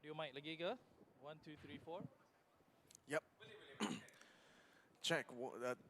Audio mic lagi ke? 1, 2, 3, 4. Yep. Check.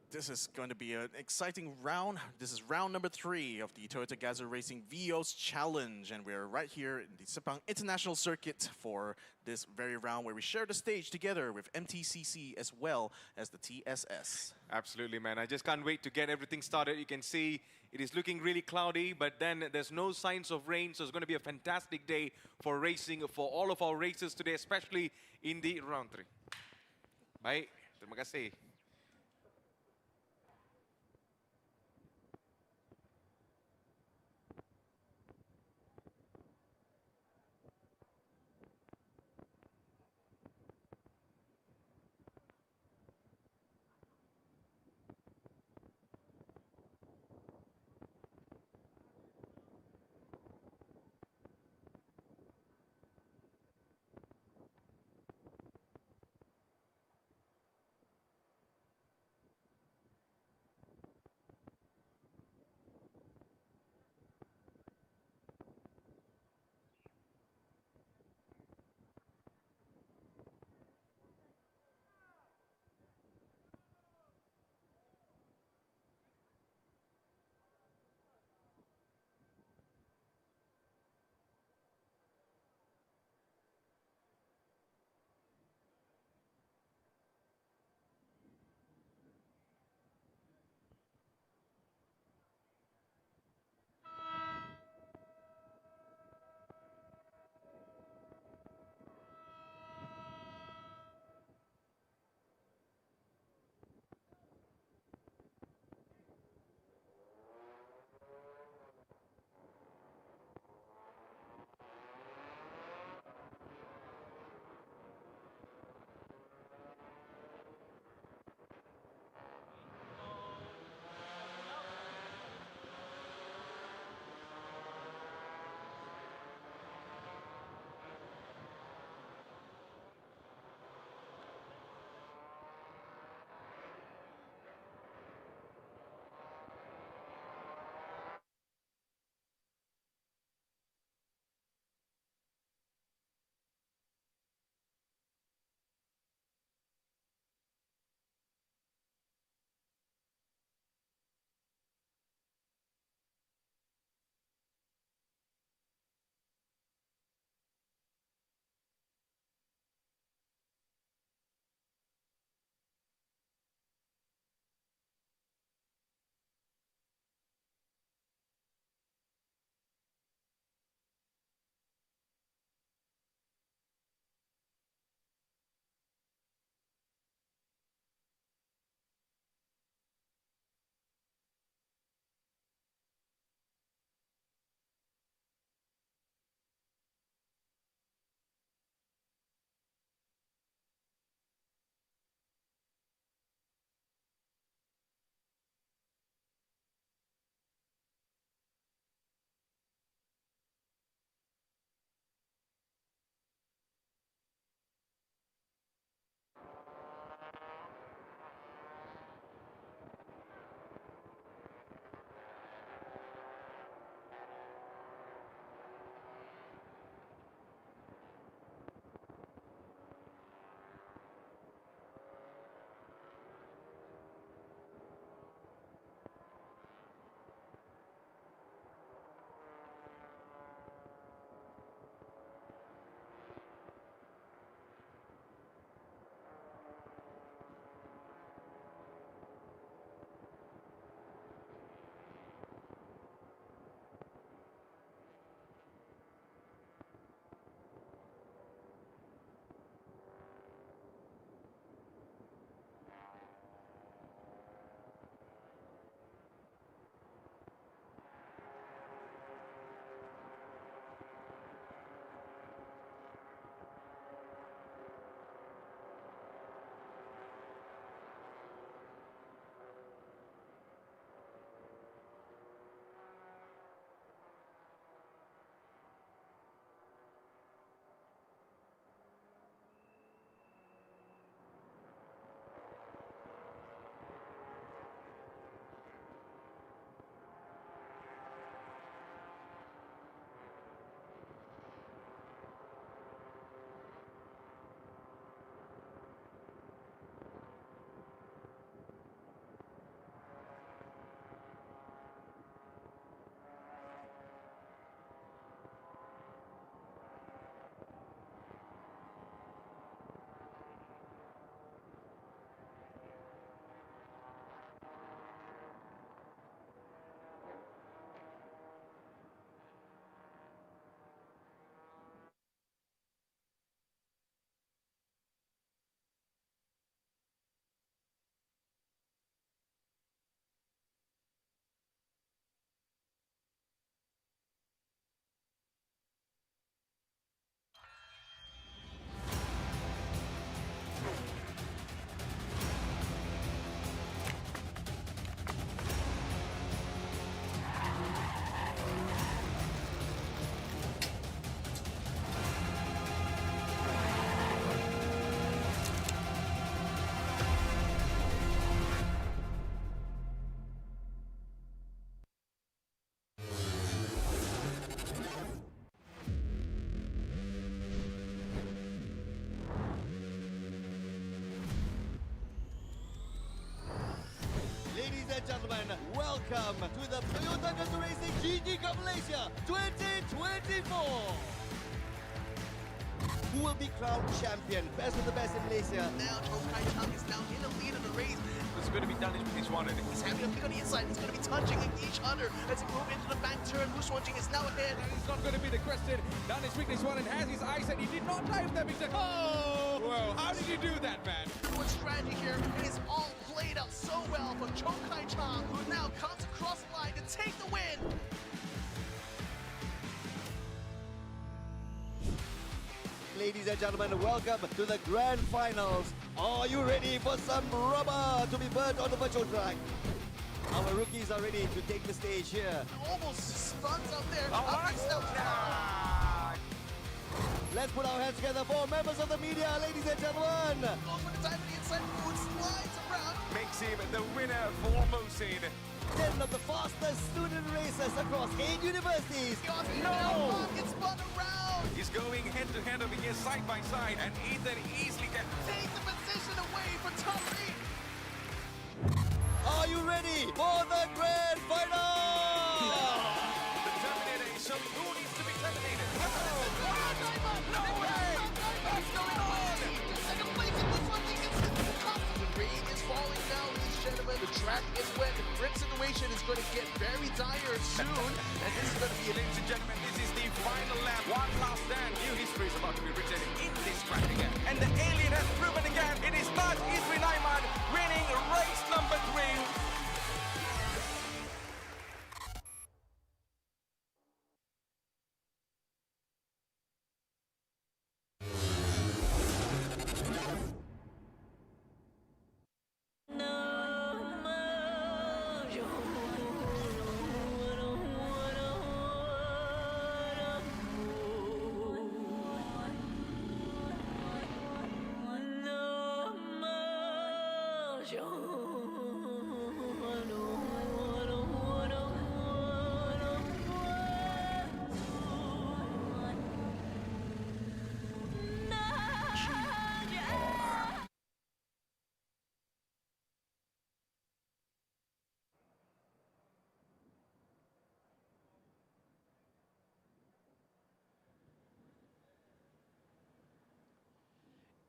This is going to be an exciting round. This is round number 3 of the Toyota GAZOO Racing Vios Challenge, and we're right here in the Sepang International Circuit for this very round where we share the stage together with MTCC as well as the TSS. Absolutely, man. I just can't wait to get everything started. You can see it is looking really cloudy, but then there's no signs of rain, so it's going to be a fantastic day for racing, for all of our races today, especially in the round 3. Baik, terima kasih. welcome to the Toyota GAZOO Racing GT Cup Malaysia 2024. Who will be crowned champion? Best of the best in Malaysia. Now, Chokai Chang is now in the lead of the race. It's going to be done in this one. He's having a pick on the inside. He's going to be touching each other as he move into the back turn. Who's watching is now ahead. That is not going to be the question. Down his weakness one and has his eyes and he did not dive there. Oh! Well, how did you do that, man? Good strategy here. It is all played out so well from Chokai Chang, who now comes across the line to take the win. Ladies and gentlemen, welcome to the grand finals. Are you ready for some rubber to be burnt on the virtual track? Our rookies are ready to take the stage here. Almost stuns out there. Let's put our hands together for members of the media, ladies and gentlemen. Goes for the dive on the inside. Food slides around. Makes him the winner for Mosin. 10 of the fastest student racers across 8 universities. No! Gets spun around. He's going head-to-head over here, side by side, and Ethan easily can Take the position away for top 8. Are you ready for the grand final? The Terminator is showing who needs to be terminated. No way! What's going on? Second place in this one. The rain is falling down, ladies and gentlemen. The track is wet. The grip situation is going to get very dire soon. And this is going to be Ladies and gentlemen, this is the final lap. One last stand. New history is about to be written in this track again. And the alien has proven again. It is Taj Isri Naiman winning race number 3.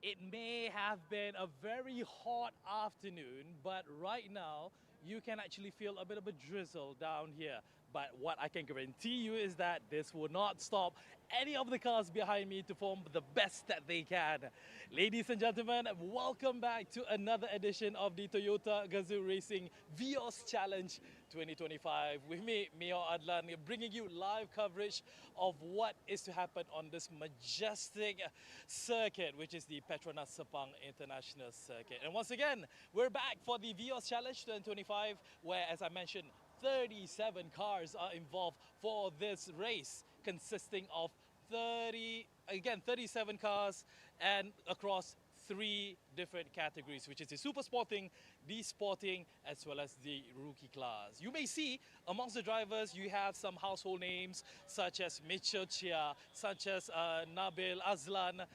It may have been a very hot afternoon, but right now you can actually feel a bit of a drizzle down here. But what I can guarantee you is that this will not stop any of the cars behind me to form the best that they can. Ladies and gentlemen, welcome back to another edition of the Toyota GAZOO Racing Vios Challenge 2025. With me, Mio Adlan, bringing you live coverage of what is to happen on this majestic circuit, which is the Petronas Sepang International Circuit. And once again, we're back for the Vios Challenge 2025, where, as I mentioned, 37 cars are involved for this race, consisting of 37 cars and across 3 different categories, which is the super sporting, the sporting, as well as the rookie class. You may see amongst the drivers, you have some household names such as Mitchell Chia, such as Nabil Azlan,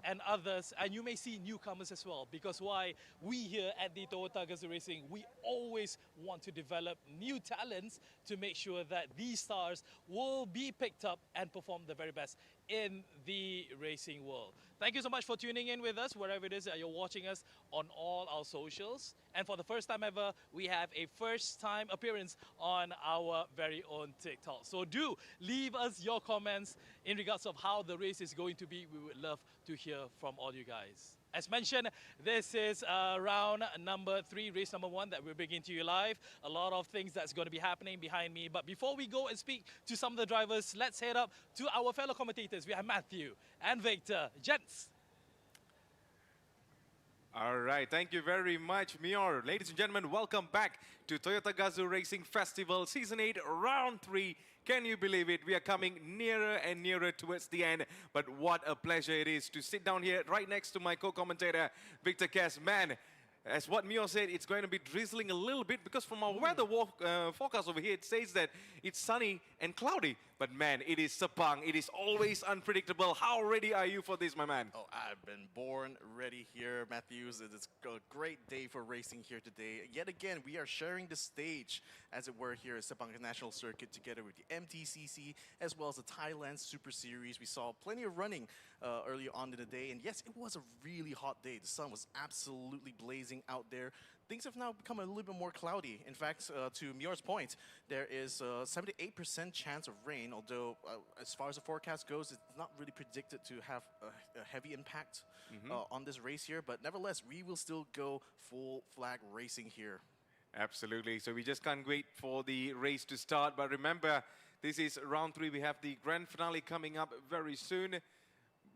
and others, and you may see newcomers as well, because why? We here at the Toyota GAZOO Racing, we always want to develop new talents to make sure that these stars will be picked up and perform the very best in the racing world. Thank you so much for tuning in with us, wherever it is that you're watching us on all our socials. And for the first time ever, we have a first-time appearance on our very own TikTok. So do leave us your comments in regards of how the race is going to be. We would love to hear from all you guys. As mentioned, this is round number 3, race number 1 that we're bringing to you live. A lot of things that's going to be happening behind me. But before we go and speak to some of the drivers, let's head up to our fellow commentators. We have Matthew and Victor. Gents. All right, thank you very much, Mior. Ladies and gentlemen, welcome back to Toyota GAZOO Racing Festival Season 8, Round 3. Can you believe it? We are coming nearer and nearer towards the end. But what a pleasure it is to sit down here right next to my co-commentator, Victor Cass. Man, as what Mio said, it's going to be drizzling a little bit because from our weather forecast over here, it says that it's sunny and cloudy. But man, it is Sepang. It is always unpredictable. How ready are you for this, my man? Oh, I've been born ready here, Matthews. It's a great day for racing here today. Yet again, we are sharing the stage, as it were, here at Sepang International Circuit together with the MTCC as well as the Thailand Super Series. We saw plenty of running early on in the day, and yes, it was a really hot day. The sun was absolutely blazing out there. Things have now become a little bit more cloudy. In fact, to Mior's point, there is a 78% chance of rain, although as far as the forecast goes, it's not really predicted to have a heavy impact on this race here. But nevertheless, we will still go full flag racing here. Absolutely. So we just can't wait for the race to start. But remember, this is round 3. We have the grand finale coming up very soon.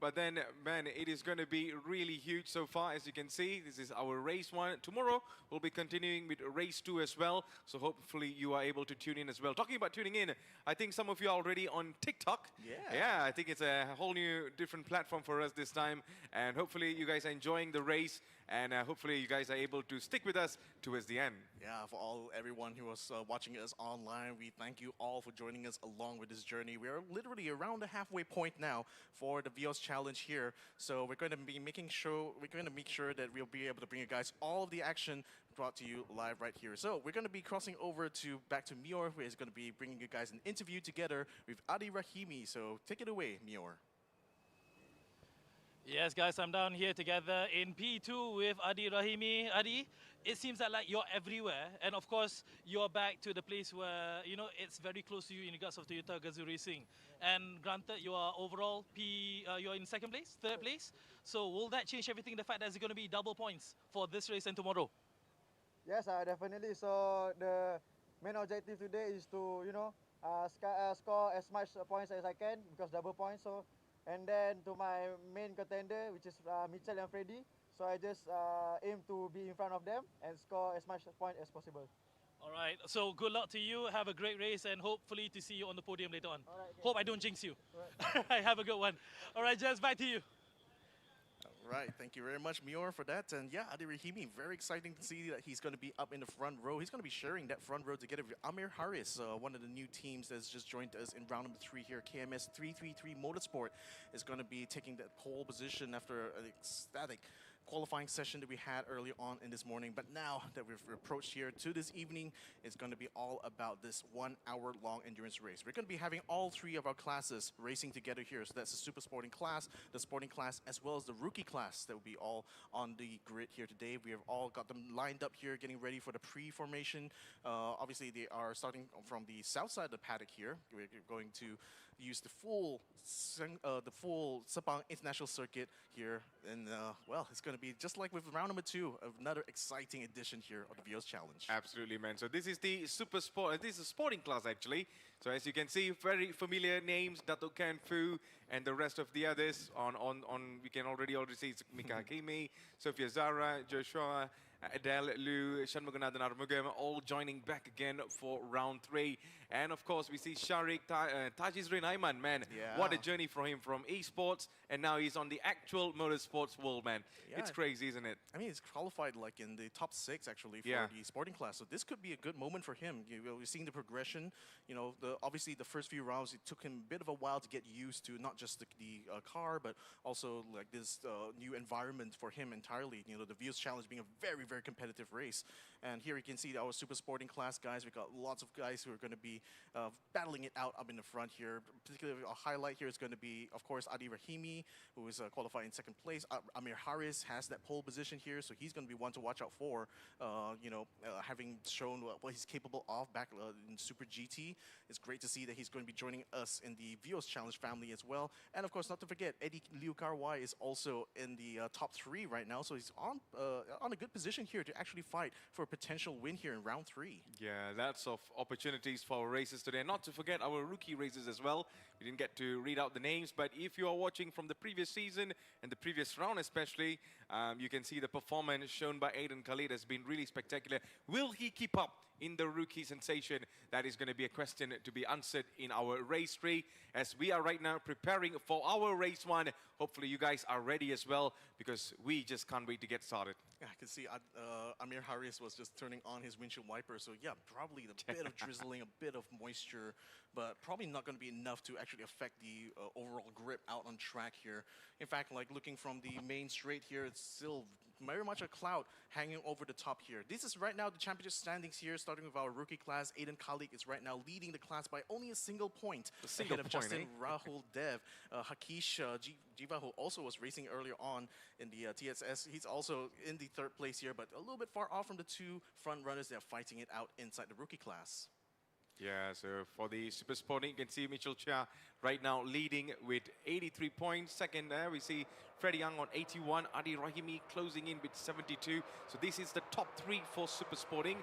But then, man, it is going to be really huge so far. As you can see, this is our race 1. Tomorrow, we'll be continuing with race 2 as well. So hopefully you are able to tune in as well. Talking about tuning in, I think some of you are already on TikTok. Yeah, I think it's a whole new different platform for us this time. And hopefully you guys are enjoying the race. And hopefully you guys are able to stick with us towards the end. Yeah, for everyone who was watching us online, we thank you all for joining us along with this journey. We are literally around the halfway point now for the Vios challenge here. So we're going to be make sure that we'll be able to bring you guys all of the action brought to you live right here. So we're going to be crossing over back to Mior, who is going to be bringing you guys an interview together with Adi Rahimi. So take it away, Mior. Yes, guys, I'm down here together in P2 with Adi Rahimi. Adi, it seems that like you're everywhere, and of course, you're back to the place where, you know, it's very close to you in regards of Toyota GAZOO Racing. And granted, you are overall you're in second place, third place. So will that change everything, the fact that it's going to be double points for this race and tomorrow? Yes, definitely. So the main objective today is to, you know, score as much points as I can, because double points. So, and then to my main contender, which is Mitchell and Freddy. So I just aim to be in front of them and score as much points as possible. All right, so good luck to you. Have a great race and hopefully to see you on the podium later on. All right, okay. Hope I don't jinx you. All All right, have a good one. All right, Jess, back to you. Right, thank you very much, Mior, for that. And yeah, Adi Rahimi, very exciting to see that he's going to be up in the front row. He's going to be sharing that front row together with Amir Haris, one of the new teams that's just joined us in round number 3 here. KMS 333 Motorsport is going to be taking that pole position after an ecstatic qualifying session that we had early on in this morning. But now that we've approached here to this evening, it's going to be all about this 1 hour long endurance race. We're going to be having all 3 of our classes racing together here. So that's the super sporting class, the sporting class, as well as the rookie class that will be all on the grid here today. We have all got them lined up here, getting ready for the pre-formation. Obviously, they are starting from the south side of the paddock here. We're going to use the full Sepang International Circuit here, and well, it's going to be just like with round number 2, another exciting edition here of the Vios Challenge. Absolutely, man. So this is the super sport. This is a sporting class actually. So as you can see, very familiar names: Dato Ken Fu and the rest of the others. We can already see Mika Hakimi, Sophia Zara, Joshua, Adele Liu, Shanmuganathan Armugam, all joining back again for round 3. And of course, we see Sharik Tajizrin Aiman, man. Yeah. What a journey for him from esports, and now he's on the actual motorsports world, man. Yeah. It's crazy, isn't it? I mean, he's qualified like in the top 6 actually for the sporting class. So this could be a good moment for him. We're seeing the progression. You know, obviously the first few rounds, it took him a bit of a while to get used to not just the car, but also like this new environment for him entirely. You know, the Vios Challenge being a very, very competitive race. And here you can see our super sporting class guys. We've got lots of guys who are going to be battling it out up in the front here. Particularly a highlight here is going to be, of course, Adi Rahimi, who is qualified in 2nd place. Amir Haris has that pole position here, so he's going to be one to watch out for. Having shown what he's capable of back in Super GT, it's great to see that he's going to be joining us in the Vios Challenge family as well. And of course, not to forget, Eddie Liu Karwai is also in the top 3 right now, so he's on a good position here to actually fight for a potential win here in round 3. Yeah, lots of opportunities for our races today. Not to forget our rookie races as well. We didn't get to read out the names, but if you are watching from the previous season and the previous round especially, you can see the performance shown by Aiden Khalid has been really spectacular. Will he keep up in the rookie sensation? That is going to be a question to be answered in our race 3, as we are right now preparing for our race 1. Hopefully you guys are ready as well, because we just can't wait to get started. Yeah, I can see Amir Haris was just turning on his windshield wiper, so yeah, probably a bit of drizzling, a bit of moisture, but probably not going to be enough to actually affect the overall grip out on track here. In fact, like looking from the main straight here, it's still very much a cloud hanging over the top here. This is right now the championship standings here, starting with our rookie class. Aiden Khalik is right now leading the class by only a single point. Single ahead of point, Justin, eh? Rahul, Dev, Hakish, Jiva, who also was racing earlier on in the TSS. He's also in the third place here, but a little bit far off from the two front runners that are fighting it out inside the rookie class. Yeah, so for the Super Sporting, you can see Mitchell Chia right now leading with 83 points. Second there, we see Freddie Young on 81, Adi Rahimi closing in with 72. So this is the top 3 for Super Sporting.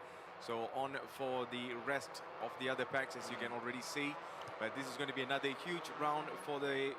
So on for the rest of the other packs, as you can already see. But this is going to be another huge round for the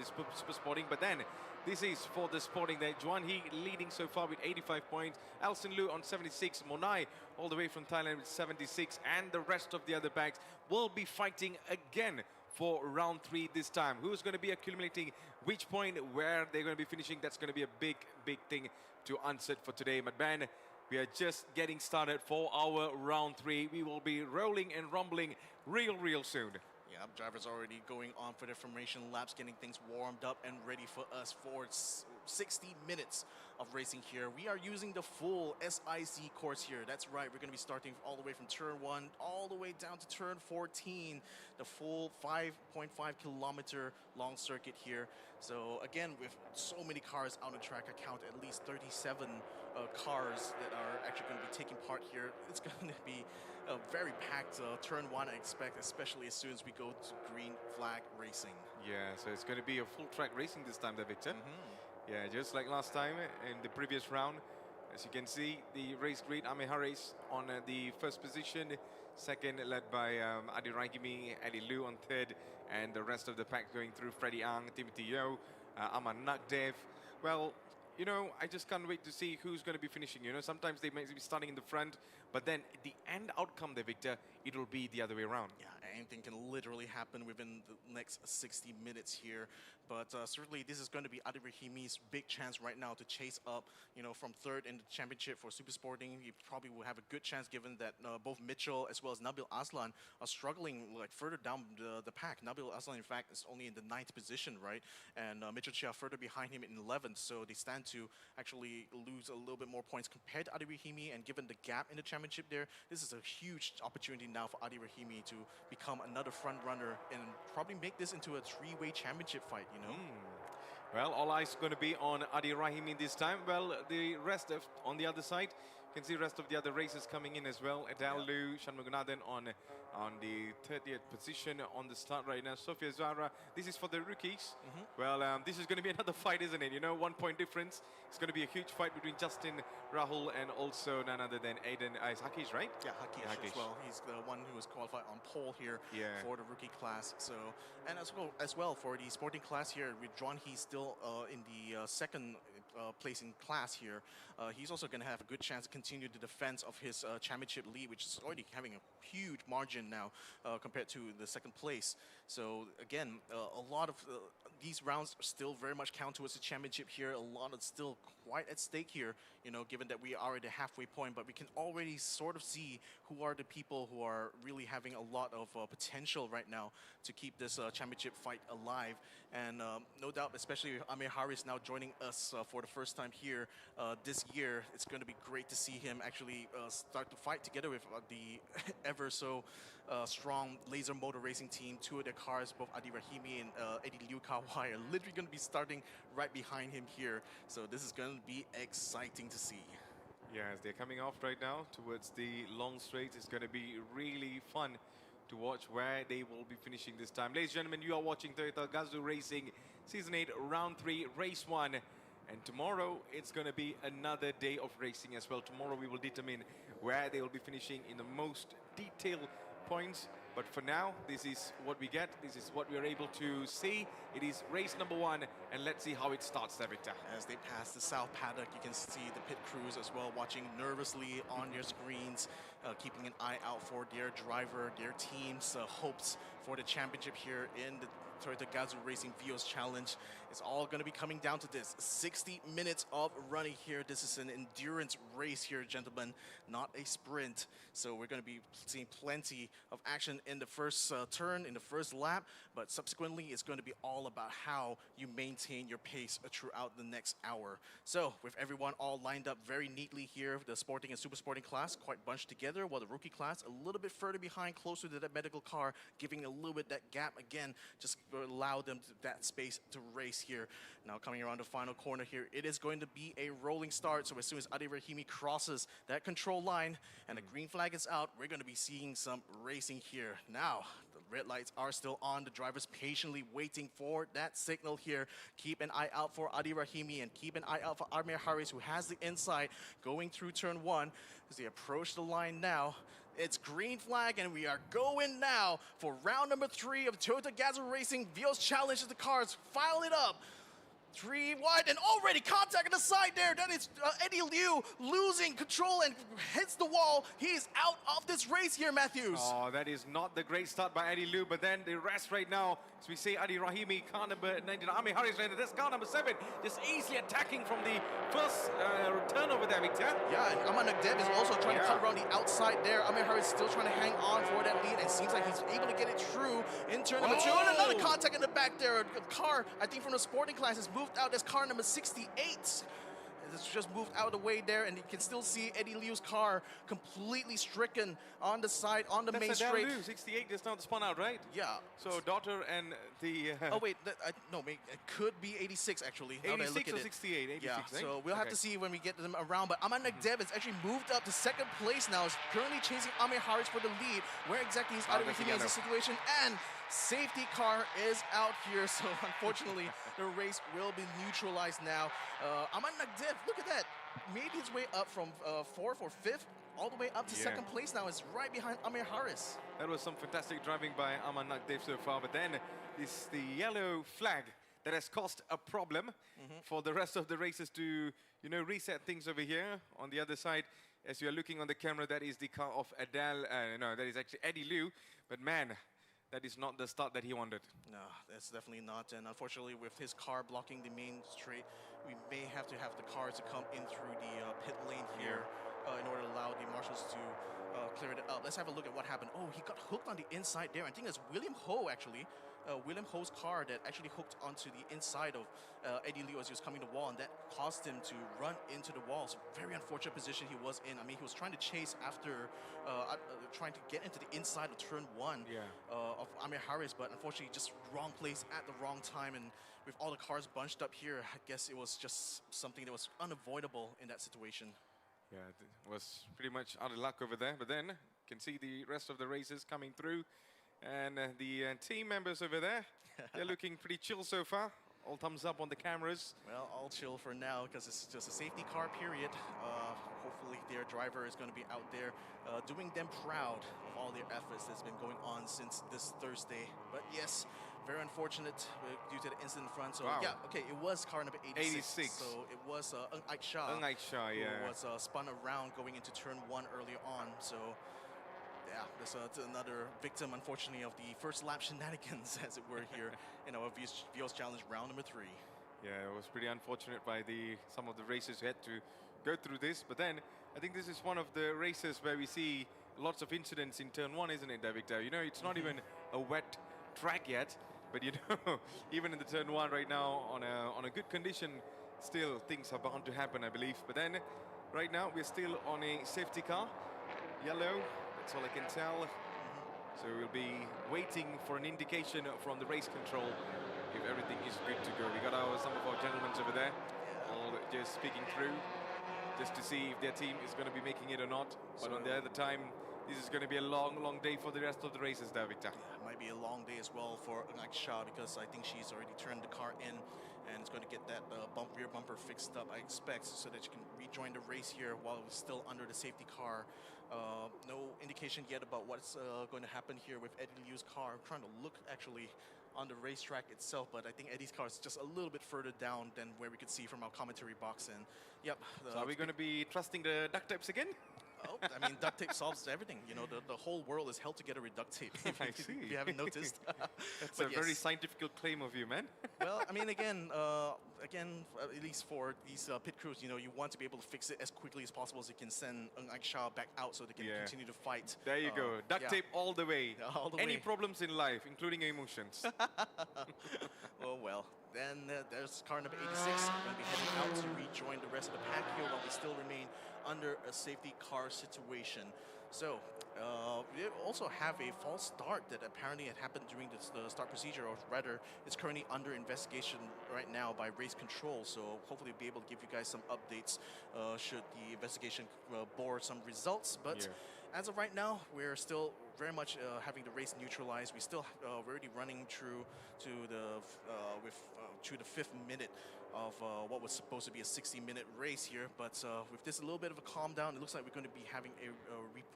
Super Sporting. But then this is for the Sporting there. Juan He leading so far with 85 points. Alson Lu on 76. Monai all the way from Thailand with 76. And the rest of the other packs will be fighting again for round 3 this time. Who's going to be accumulating which point, where they're going to be finishing? That's going to be a big, big thing to answer for today. But Ben, we are just getting started for our round 3. We will be rolling and rumbling real soon. Yeah, drivers already going on for their formation laps, getting things warmed up and ready for us for 60 minutes of racing here. We are using the full SIC course here. That's right, we're going to be starting all the way from turn 1 all the way down to turn 14, the full 5.5 kilometer long circuit here. So again, with so many cars out on track, I count at least 37 cars that are actually going to be taking part here. It's going to be a very packed turn 1, I expect, especially as soon as we go to green flag racing. Yeah, so it's going to be a full track racing this time there, Victor. Yeah, just like last time in the previous round. As you can see, the race grid, Amir Haris on the first position. Second, led by Adi Raigimi, Eddie Liu on third, and the rest of the pack going through Freddie Ang, Timothy Yeo, Aman Nakdev. Well, you know, I just can't wait to see who's going to be finishing. You know, sometimes they may be starting in the front, but then the end outcome there, Victor, it will be the other way around. Yeah, anything can literally happen within the next 60 minutes here. But certainly this is going to be Adi Rahimi's big chance right now to chase up, you know, from third in the championship for Super Sporting. He probably will have a good chance given that both Mitchell as well as Nabil Aslan are struggling like further down the pack. Nabil Aslan, in fact, is only in the 9th position, right? And Mitchell Chia further behind him in 11th. So they stand to actually lose a little bit more points compared to Adi Rahimi. And given the gap in the championship there, this is a huge opportunity now for Adi Rahimi to become another front runner and probably make this into a 3-way championship fight, you know? Well, all eyes going to be on Adi Rahimi this time. Well, the rest of on the other side, you can see the rest of the other races coming in as well. Adele Lu, Shanmugunathan on the 30th position on the start right now. Sofia Zara, this is for the rookies. Well, this is going to be another fight, isn't it? You know, 1 point difference. It's going to be a huge fight between Justin, Rahul, and also none other than Aiden. It's Hakish, right? Yeah, Hakish as well. He's the one who was qualified on pole here for the rookie class. So, and as well for the sporting class here, with John, he's still in the second place in class here. He's also going to have a good chance to continue the defense of his championship lead, which is already having a huge margin now compared to the second place. So again, a lot of these rounds still very much count towards the championship here. A lot of still quite at stake here, you know, given that we are at the halfway point, but we can already sort of see who are the people who are really having a lot of potential right now to keep this championship fight alive. And no doubt, especially Amir Haris now joining us for the first time here this year, it's going to be great to see him actually start to fight together with the ever so strong laser motor racing team. Two of their cars, both Adi Rahimi and Eddie Liu Kawai, are literally going to be starting right behind him here. So this is going to be exciting to see. Yeah, as they're coming off right now towards the long straight, it's going to be really fun to watch where they will be finishing this time. Ladies and gentlemen, you are watching Toyota GAZOO Racing Season 8, Round 3, Race 1. And tomorrow, it's going to be another day of racing as well. Tomorrow, we will determine where they will be finishing in the most detailed points. But for now, this is what we get. This is what we are able to see. It is race number 1, and let's see how it starts there, Victor. As they pass the south paddock, you can see the pit crews as well watching nervously on their screens, keeping an eye out for their driver, their team's hopes for the championship here in the Toyota GAZOO Racing Vios Challenge. It's all going to be coming down to this. 60 minutes of running here. This is an endurance race here, gentlemen, not a sprint. So we're going to be seeing plenty of action in the first turn, in the first lap, but subsequently it's going to be all about how you maintain your pace throughout the next hour. So with everyone all lined up very neatly here, the sporting and super sporting class quite bunched together, while the rookie class a little bit further behind, closer to that medical car, giving a little bit that gap again, just allow them that space to race here. Now coming around the final corner here, it is going to be a rolling start. So as soon as Adi Rahimi crosses that control line and the green flag is out, we're going to be seeing some racing here. Now the red lights are still on. The drivers patiently waiting for that signal here. Keep an eye out for Adi Rahimi and keep an eye out for Amir Harris, who has the inside going through turn 1 as they approach the line now. It's green flag, and we are going now for round number 3 of Toyota GAZOO Racing Vios Challenge as the cars file it up. 3 wide and already contact on the side there. That is Eddie Liu losing control and hits the wall. He's out of this race here, Matthews. Oh, that is not the great start by Eddie Liu, but then the rest right now, as we see Adi Rahimi, car number 19, Amir Harris, that's car number 7, just easily attacking from the first turn over there, Victor. Yeah, and Aman Nagdev is also trying to cut around the outside there. Amir Harris still trying to hang on for that lead, and it seems like he's able to get it through in turn number 2. And another contact in the back there. A car, I think from the sporting class, has moved out. That's car number 68. It's just moved out of the way there, and you can still see Eddie Liu's car completely stricken on the side, on the main straight. Liu, 68 just now spun out, right? Yeah. So daughter and the... oh wait, no, it could be 86 actually. 86 or 68? 86, yeah, eh? so we'll have to see when we get them around. But Aman Nagdev has actually moved up to 2nd place now. Is currently chasing Amir Harris for the lead. Where exactly is Adi Rahimi in this situation? And safety car is out here, so unfortunately the race will be neutralized now. Aman Nagdev, look at that, made his way up from 4th or 5th all the way up to 2nd place now. Is right behind Amir Harris. That was some fantastic driving by Aman Nagdev so far, but then it's the yellow flag that has caused a problem for the rest of the races to, reset things over here. On the other side, as you are looking on the camera, that is the car of Adele, no, that is actually Eddie Liu, but man, that is not the start that he wanted. No, that's definitely not. And unfortunately, with his car blocking the main straight, we may have to have the cars to come in through the pit lane here in order to allow the marshals to clear it up. Let's have a look at what happened. Oh, he got hooked on the inside there. I think that's William Ho, actually. William Ho's car that actually hooked onto the inside of Eddie Liu as he was coming to the wall, and that caused him to run into the wall. So very unfortunate position he was in. I mean, he was trying to chase after trying to get into the inside of turn 1 of Amir Harris, but unfortunately just wrong place at the wrong time. And with all the cars bunched up here, I guess it was just something that was unavoidable in that situation. Yeah, it was pretty much out of luck over there, but then you can see the rest of the races coming through. And the team members over there, they're looking pretty chill so far. All thumbs up on the cameras. Well, all chill for now because it's just a safety car period. Hopefully their driver is going to be out there doing them proud of all their efforts that's been going on since this Thursday. But yes, very unfortunate due to the incident in front. So yeah, okay, it was car number 86. So it was Ike Shah, who was spun around going into turn 1 earlier on. So yeah, there's another victim, unfortunately, of the first lap shenanigans, as it were, here in our Vios Challenge round number 3. Yeah, it was pretty unfortunate by some of the racers who had to go through this. But then I think this is one of the races where we see lots of incidents in turn 1, isn't it, Victor? It's not even a wet track yet, but even in the turn 1 right now on a good condition, still things are bound to happen, I believe. But then right now we're still on a safety car, yellow. That's all I can tell. So we'll be waiting for an indication from the race control if everything is good to go. We got some of our gentlemen over there, all just speaking through, just to see if their team is going to be making it or not. But on the other time, this is going to be a long, long day for the rest of the races there, Victor. Yeah, it might be a long day as well for Ike Shah because I think she's already turned the car in. and it's going to get that rear bumper fixed up, I expect, so that you can rejoin the race here while it's still under the safety car. No indication yet about what's going to happen here with Eddie Liu's car. I'm trying to look actually on the racetrack itself, but I think Eddie's car is just a little bit further down than where we could see from our commentary box. And yep. So are we going to be trusting the duct tapes again? Oh, I mean, duct tape solves everything. You know, the whole world is held together with duct tape. I see. If you haven't noticed. That's But a very yes. scientific claim of you, man. Well, I mean, again, at least for these pit crews, you know, you want to be able to fix it as quickly as possible so you can send Ung Shah back out so they can Yeah. continue to fight. There you go. Duct yeah. tape all the way. All the Any way. problems in life, including emotions. Oh, well. Then there's car number 86 going to be heading out to rejoin the rest of the pack here while we still remain under a safety car situation. So we also have a false start that apparently had happened during the start procedure, or rather, it's currently under investigation right now by race control. So hopefully we'll be able to give you guys some updates should the investigation bore some results. But as of right now, we're still very much having the race neutralized. We still we're already running through to to the 5th minute of what was supposed to be a 60-minute race here. But with this a little bit of a calm down, it looks like we're going to be having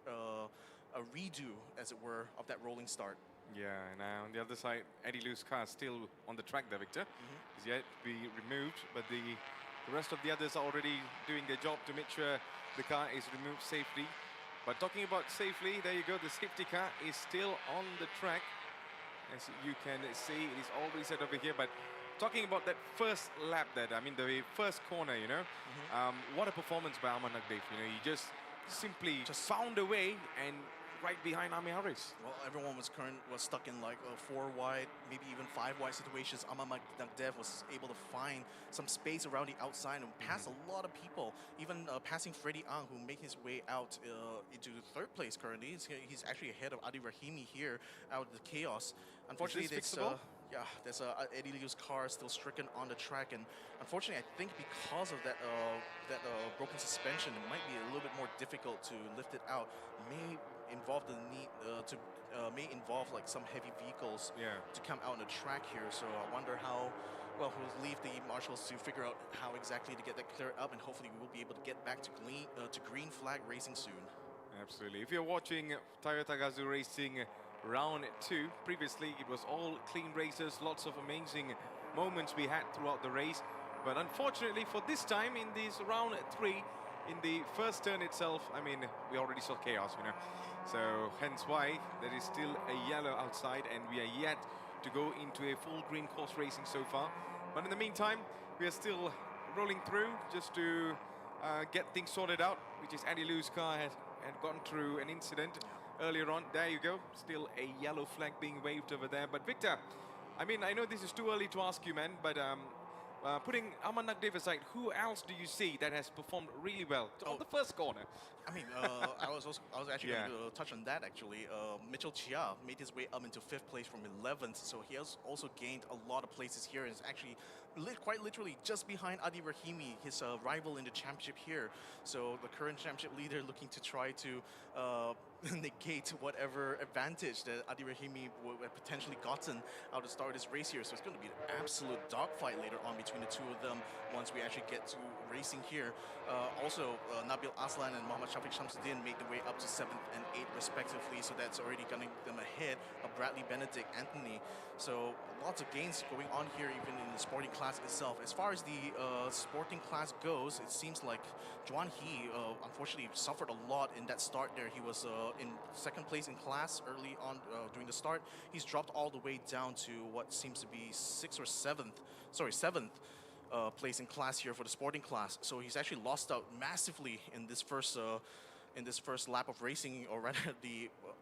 a redo, as it were, of that rolling start. Yeah, now on the other side, Eddie Liu's car is still on the track there, Victor. Is yet to be removed, but the rest of the others are already doing their job to make sure the car is removed safely. But talking about safely, there you go, the safety car is still on the track. As you can see, it is already set over here, but talking about that first lap I mean, the first corner, you know, what a performance by Aman Nagdev. You know, he just simply found a way and right behind Ami Harris. Well, everyone was stuck in like 4 wide, maybe even 5 wide situations. Aman Nagdev was able to find some space around the outside and pass a lot of people, even passing Freddie Ang, who made his way out into 3rd place currently. He's actually ahead of Adi Rahimi here out of the chaos. Unfortunately, there's Eddie Liu's car still stricken on the track, and unfortunately, I think because of that broken suspension, it might be a little bit more difficult to lift it out. May involve the need may involve like some heavy vehicles to come out on the track here. So I wonder how. Well, we'll leave the marshals to figure out how exactly to get that cleared up, and hopefully we will be able to get back to green flag racing soon. Absolutely. If you're watching Toyota GAZOO Racing round 2, previously it was all clean races, lots of amazing moments we had throughout the race. But unfortunately for this time, in this round 3, in the first turn itself, I mean, we already saw chaos, you know. So hence why there is still a yellow outside, and we are yet to go into a full green course racing so far. But in the meantime, we are still rolling through just to get things sorted out, which is Eddie Liu's car had gone through an incident earlier on. There you go, still a yellow flag being waved over there. But Victor, I mean, I know this is too early to ask you, man, but putting Aman Nagdev aside, who else do you see that has performed really well on the first corner? I mean, I was actually going to touch on that actually. Mitchell Chia made his way up into 5th place from 11th, so he has also gained a lot of places here, and is actually quite literally just behind Adi Rahimi, his rival in the championship here. So the current championship leader looking to try to negate whatever advantage that Adi Rahimi would have potentially gotten out of the start of this race here. So it's going to be an absolute dogfight later on between the two of them once we actually get to racing here. Also, Nabil Aslan and Mohammad Shafiq Shamsuddin made their way up to 7th and 8th respectively, so that's already getting them ahead of Bradley Benedict Anthony. So lots of gains going on here, even in the sporting class itself. As far as the sporting class goes, it seems like Juan He unfortunately suffered a lot in that start there. He was in 2nd place in class early on during the start. He's dropped all the way down to what seems to be 6th or 7th. Sorry, 7th. Place in class here for the sporting class. So he's actually lost out massively in this first lap of racing, or rather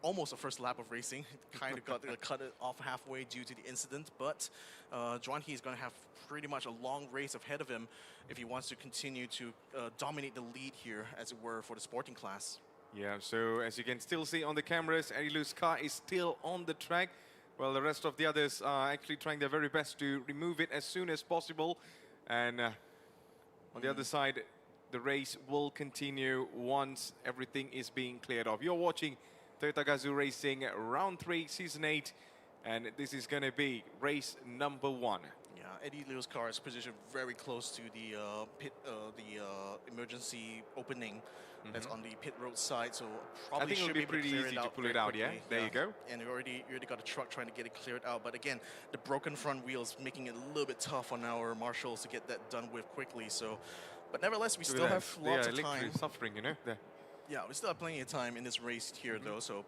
almost the first lap of racing. Kind of got cut it off halfway due to the incident, but Juan He is going to have pretty much a long race ahead of him if he wants to continue to dominate the lead here, as it were, for the sporting class. Yeah, so as you can still see on the cameras, Eddie Liu's car is still on the track, while the rest of the others are actually trying their very best to remove it as soon as possible. And on the other side, the race will continue once everything is being cleared off. You're watching Toyota GAZOO Racing Round 3, Season 8, and this is going to be race number 1. Yeah, Eddie Liu's car is positioned very close to the emergency opening that's on the pit road side, so probably I think it'll should be able to pretty clear easy it to out pull very it out, yeah? quickly. There you go. And you already got a truck trying to get it cleared out, but again, the broken front wheels making it a little bit tough on our marshals to get that done with quickly. So, but nevertheless, we still have lots of time. Suffering, you know. There. Yeah, we still have plenty of time in this race here, though. So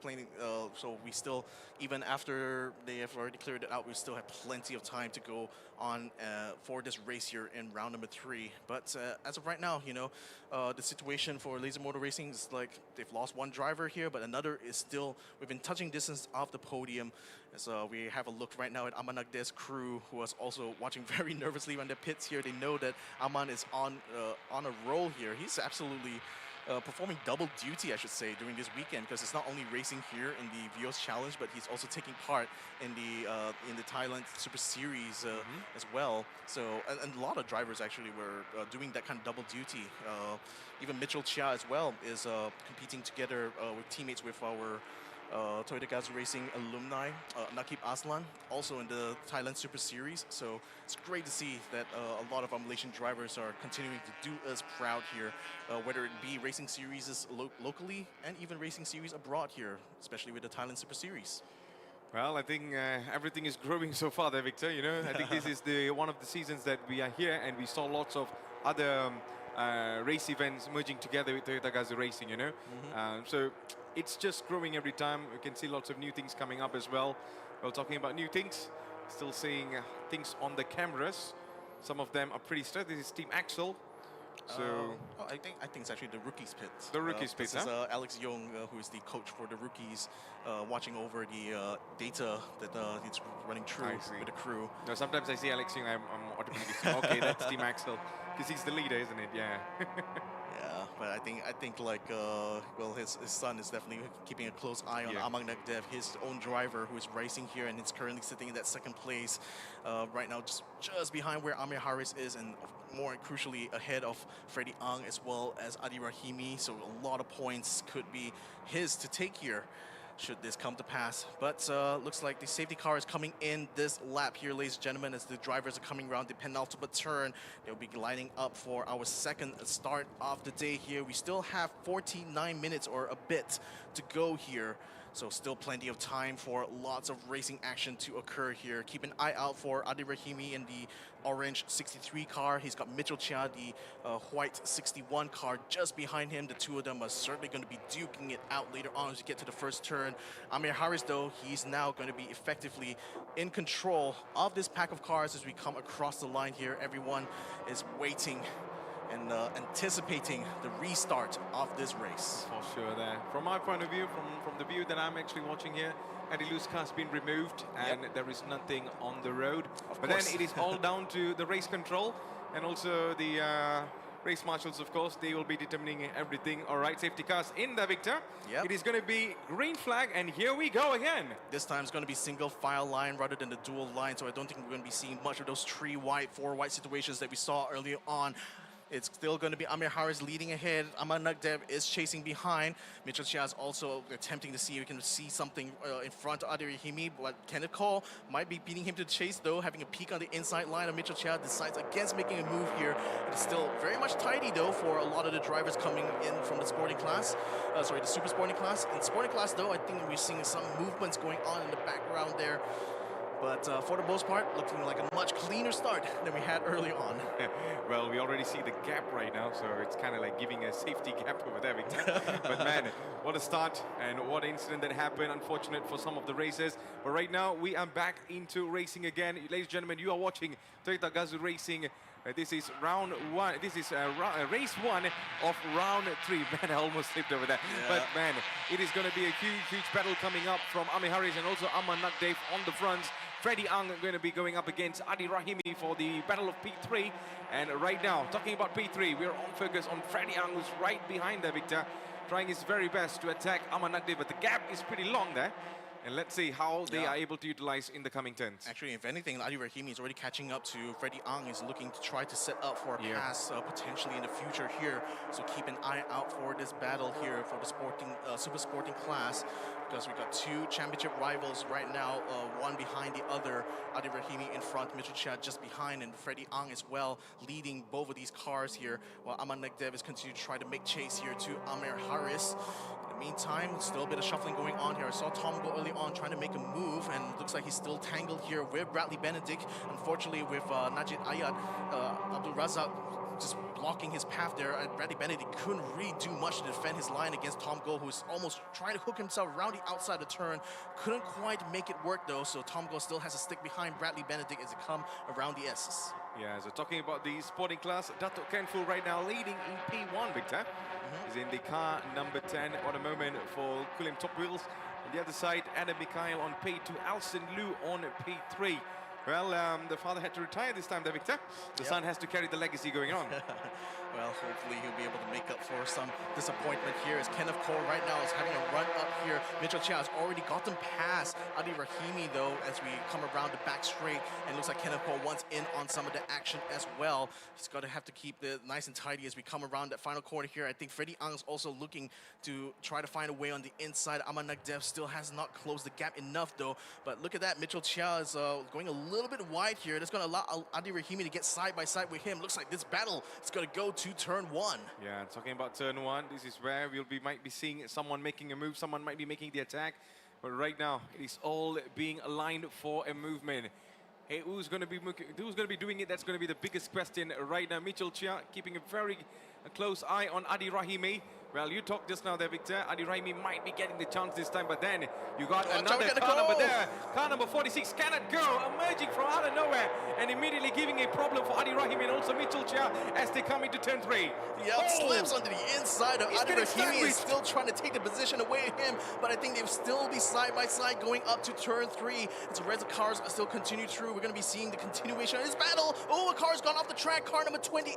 so we still, even after they have already cleared it out, we still have plenty of time to go on for this race here in round number 3. But as of right now, you know, the situation for Laser Motor Racing is like they've lost one driver here, but another is still within touching distance of the podium. So we have a look right now at Amanagde's crew, who was also watching very nervously on the pits here. They know that Aman is on a roll here. He's absolutely performing double duty, I should say, during this weekend, because it's not only racing here in the Vios Challenge, but he's also taking part in the Thailand Super Series as well. So, and a lot of drivers actually were doing that kind of double duty. Even Mitchell Chia as well is competing together with teammates with our Toyota GAZOO Racing alumni, Nakib Aslan, also in the Thailand Super Series. So it's great to see that a lot of our Malaysian drivers are continuing to do us proud here, whether it be racing series locally and even racing series abroad here, especially with the Thailand Super Series. Well, I think everything is growing so far there, Victor. You know, I think this is one of the seasons that we are here, and we saw lots of other race events merging together with Toyota GAZOO Racing, you know. So it's just growing every time. We can see lots of new things coming up as well. Well, talking about new things, still seeing things on the cameras. Some of them are pretty straight. This is Team Axel. So I think it's actually the rookies pit. The rookies pit, This is Alex Young, who is the coach for the rookies, watching over the data that it's running through with the crew. No, sometimes I see Alex Young, I'm automatically saying, okay, that's Team Axel, because he's the leader, isn't it? Yeah. Yeah, but I think like well, his son is definitely keeping a close eye on Amang Nagdev, his own driver, who is racing here and is currently sitting in that second place right now, just behind where Amir Haris is, and more crucially ahead of Freddie Ang as well as Adi Rahimi. So a lot of points could be his to take here, should this come to pass. But looks like the safety car is coming in this lap here, ladies and gentlemen, as the drivers are coming around the penultimate turn. They'll be lining up for our second start of the day here. We still have 49 minutes or a bit to go here. So still plenty of time for lots of racing action to occur here. Keep an eye out for Adi Rahimi in the orange 63 car. He's got Mitchell Chia, the white 61 car, just behind him. The two of them are certainly going to be duking it out later on as we get to the first turn. Amir Haris, though, he's now going to be effectively in control of this pack of cars as we come across the line here. Everyone is waiting and anticipating the restart of this race. For sure there. From my point of view, from the view that I'm actually watching here, Eddie Liu's car has been removed and there is nothing on the road. But then it is all down to the race control and also the race marshals, of course. They will be determining everything. All right, safety cars in there, Victor. It is going to be green flag, and here we go again. This time it's going to be single file line rather than the dual line, so I don't think we're going to be seeing much of those 3 white, 4 white situations that we saw earlier on. It's still going to be Amir Haris leading ahead. Aman Nagdev is chasing behind. Mitchell Chia is also attempting to see if we can see something in front of Adi Rahimi, but Kenneth Cole might be beating him to the chase, though, having a peek on the inside line of Mitchell Chia, decides against making a move here. It's still very much tidy, though, for a lot of the drivers coming in from the sporting class. Sorry, the super sporting class. In sporting class, though, I think we're seeing some movements going on in the background there. But for the most part, looking like a much cleaner start than we had early on. Well, we already see the gap right now, so it's kind of like giving a safety gap over there, Victor. But man, what a start and what an incident that happened. Unfortunate for some of the races. But right now, we are back into racing again. Ladies and gentlemen, you are watching Toyota GAZOO Racing. This is round 1. This is race 1 of round 3. Man, I almost slipped over there. But man, it is going to be a huge battle coming up from Amir Haris and also Aman Nagdev on the fronts. Freddie Ang going to be going up against Adi Rahimi for the battle of P3. And right now, talking about P3, we're on focus on Freddie Ang, who's right behind there, Victor, trying his very best to attack Aman Nagdev, but the gap is pretty long there. And let's see how they are able to utilize in the coming turns. Actually, if anything, Adi Rahimi is already catching up to Freddie Ang. Is looking to try to set up for a pass potentially in the future here. So keep an eye out for this battle here for the sporting, super sporting class. because we got two championship rivals right now, one behind the other. Adi Rahimi in front, Mitchell Chia just behind, and Freddie Ang as well, leading both of these cars here, while Aman Nagdev is continuing to try to make chase here to Amir Harris. In the meantime, still a bit of shuffling going on here. I saw Tom go early on trying to make a move, and it looks like he's still tangled here with Bradley Benedict. Unfortunately, with Najid Ayat, Abdul Razak just blocking his path there, and Bradley Benedict couldn't really do much to defend his line against Tom Go, who's almost trying to hook himself around the outside of the turn. Couldn't quite make it work though, so Tom Go still has to stick behind Bradley Benedict as they come around the S's. Yeah, so talking about the sporting class, Dato Kenfu right now leading in P1, Victor. He's in the car number 10 on a moment for Kulim Top Wheels. On the other side, Adam Mikhail on P2, Alson Liu on P3. Well, the father had to retire this time there, Victor. The son has to carry the legacy going on. Well, hopefully he'll be able to make up for some disappointment here, as Kenneth Cole right now is having a run up here. Mitchell Chia has already gotten past Adi Rahimi though, as we come around the back straight, and it looks like Kenneth Cole wants in on some of the action as well. He's got to have to keep it nice and tidy as we come around that final corner here. I think Freddie Ang is also looking to try to find a way on the inside. Aman Nagdev still has not closed the gap enough though, but look at that, Mitchell Chia is going a little bit wide here. That's going to allow Adi Rahimi to get side by side with him. Looks like this battle is going to go to turn 1. Yeah, talking about turn 1, this is where might be seeing someone making a move, someone might be making the attack, but right now it is all being aligned for a movement. Hey, who's going to be doing it? That's going to be the biggest question right now. Mitchell Chia keeping a very close eye on Adi Rahimi. Well, you talked just now there, Victor. Adi Rahimi might be getting the chance this time, but then you got another car number there. Car number 46 cannot go, emerging from out of nowhere and immediately giving a problem for Adi Rahimi and also Mitchell Chia as they come into turn 3. Yep, slips onto the inside of Adi Rahimi, is still trying to take the position away from him, but I think they'll still be side by side going up to turn 3. As the rest of the cars still continue through, we're going to be seeing the continuation of this battle. Oh, a car's gone off the track. Car number 28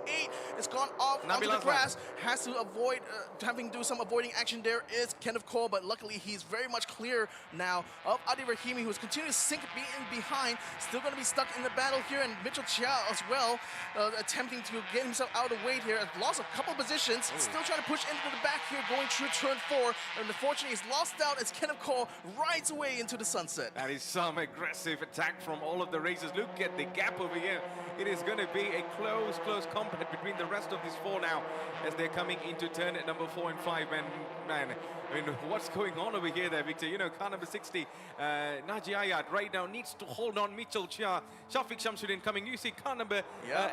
has gone off onto the grass. Has to avoid having to do some avoiding action. There is Kenneth Cole, but luckily he's very much clear now of Adi Rahimi, who's continuing to sink in behind. Still going to be stuck in the battle here, and Mitchell Chia as well, attempting to get himself out of the way here. Lost a couple positions, still trying to push into the back here, going through turn 4, and unfortunately he's lost out as Kenneth Cole rides away into the sunset. That is some aggressive attack from all of the racers. Look at the gap over here. It is going to be a close combat between the rest of these 4 now as they're coming into turn at number 4 and 5. Man, I mean, what's going on over here there, Victor? You know, car number 60, Naji Ayat right now needs to hold on. Mitchell Chia, Shafiq Shamsuddin coming. You see car number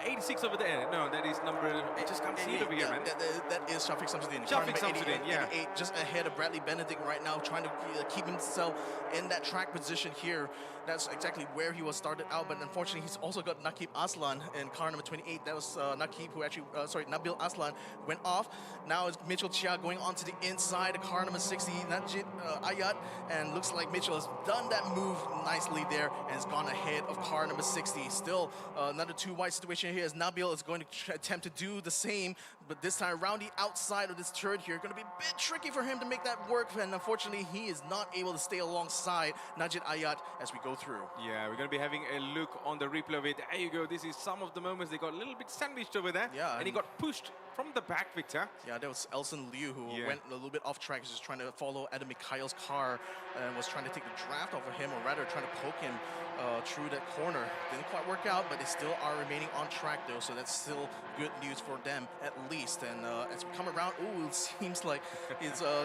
86 over there. No, that is number, I just can't see it over here, man. That is Shafiq Shamsuddin. Shafiq Shamsuddin, yeah. 88, just ahead of Bradley Benedict right now, trying to keep himself in that track position here. That's exactly where he was started out, but unfortunately he's also got Nakib Aslan in car number 28. That was Nakib who actually, Nabil Aslan went off. Now it's Mitchell Chia going on to the inside of car number 60, Najid Ayat, and looks like Mitchell has done that move nicely there and has gone ahead of car number 60. Still another 2 wide situation here as Nabil is going to attempt to do the same, but this time around the outside of this turn here, going to be a bit tricky for him to make that work, and unfortunately he is not able to stay alongside Najid Ayat as we go through. Yeah, we're going to be having a look on the replay of it. There you go. This is some of the moments they got a little bit sandwiched over there. Yeah, and he got pushed from the back, Victor. Yeah, that was Elson Liu who went a little bit off track. He was just trying to follow Adam Mikhail's car and was trying to take the draft off of him, or rather trying to poke him through that corner. Didn't quite work out, but they still are remaining on track though, so that's still good news for them at least. And as we come around, it seems like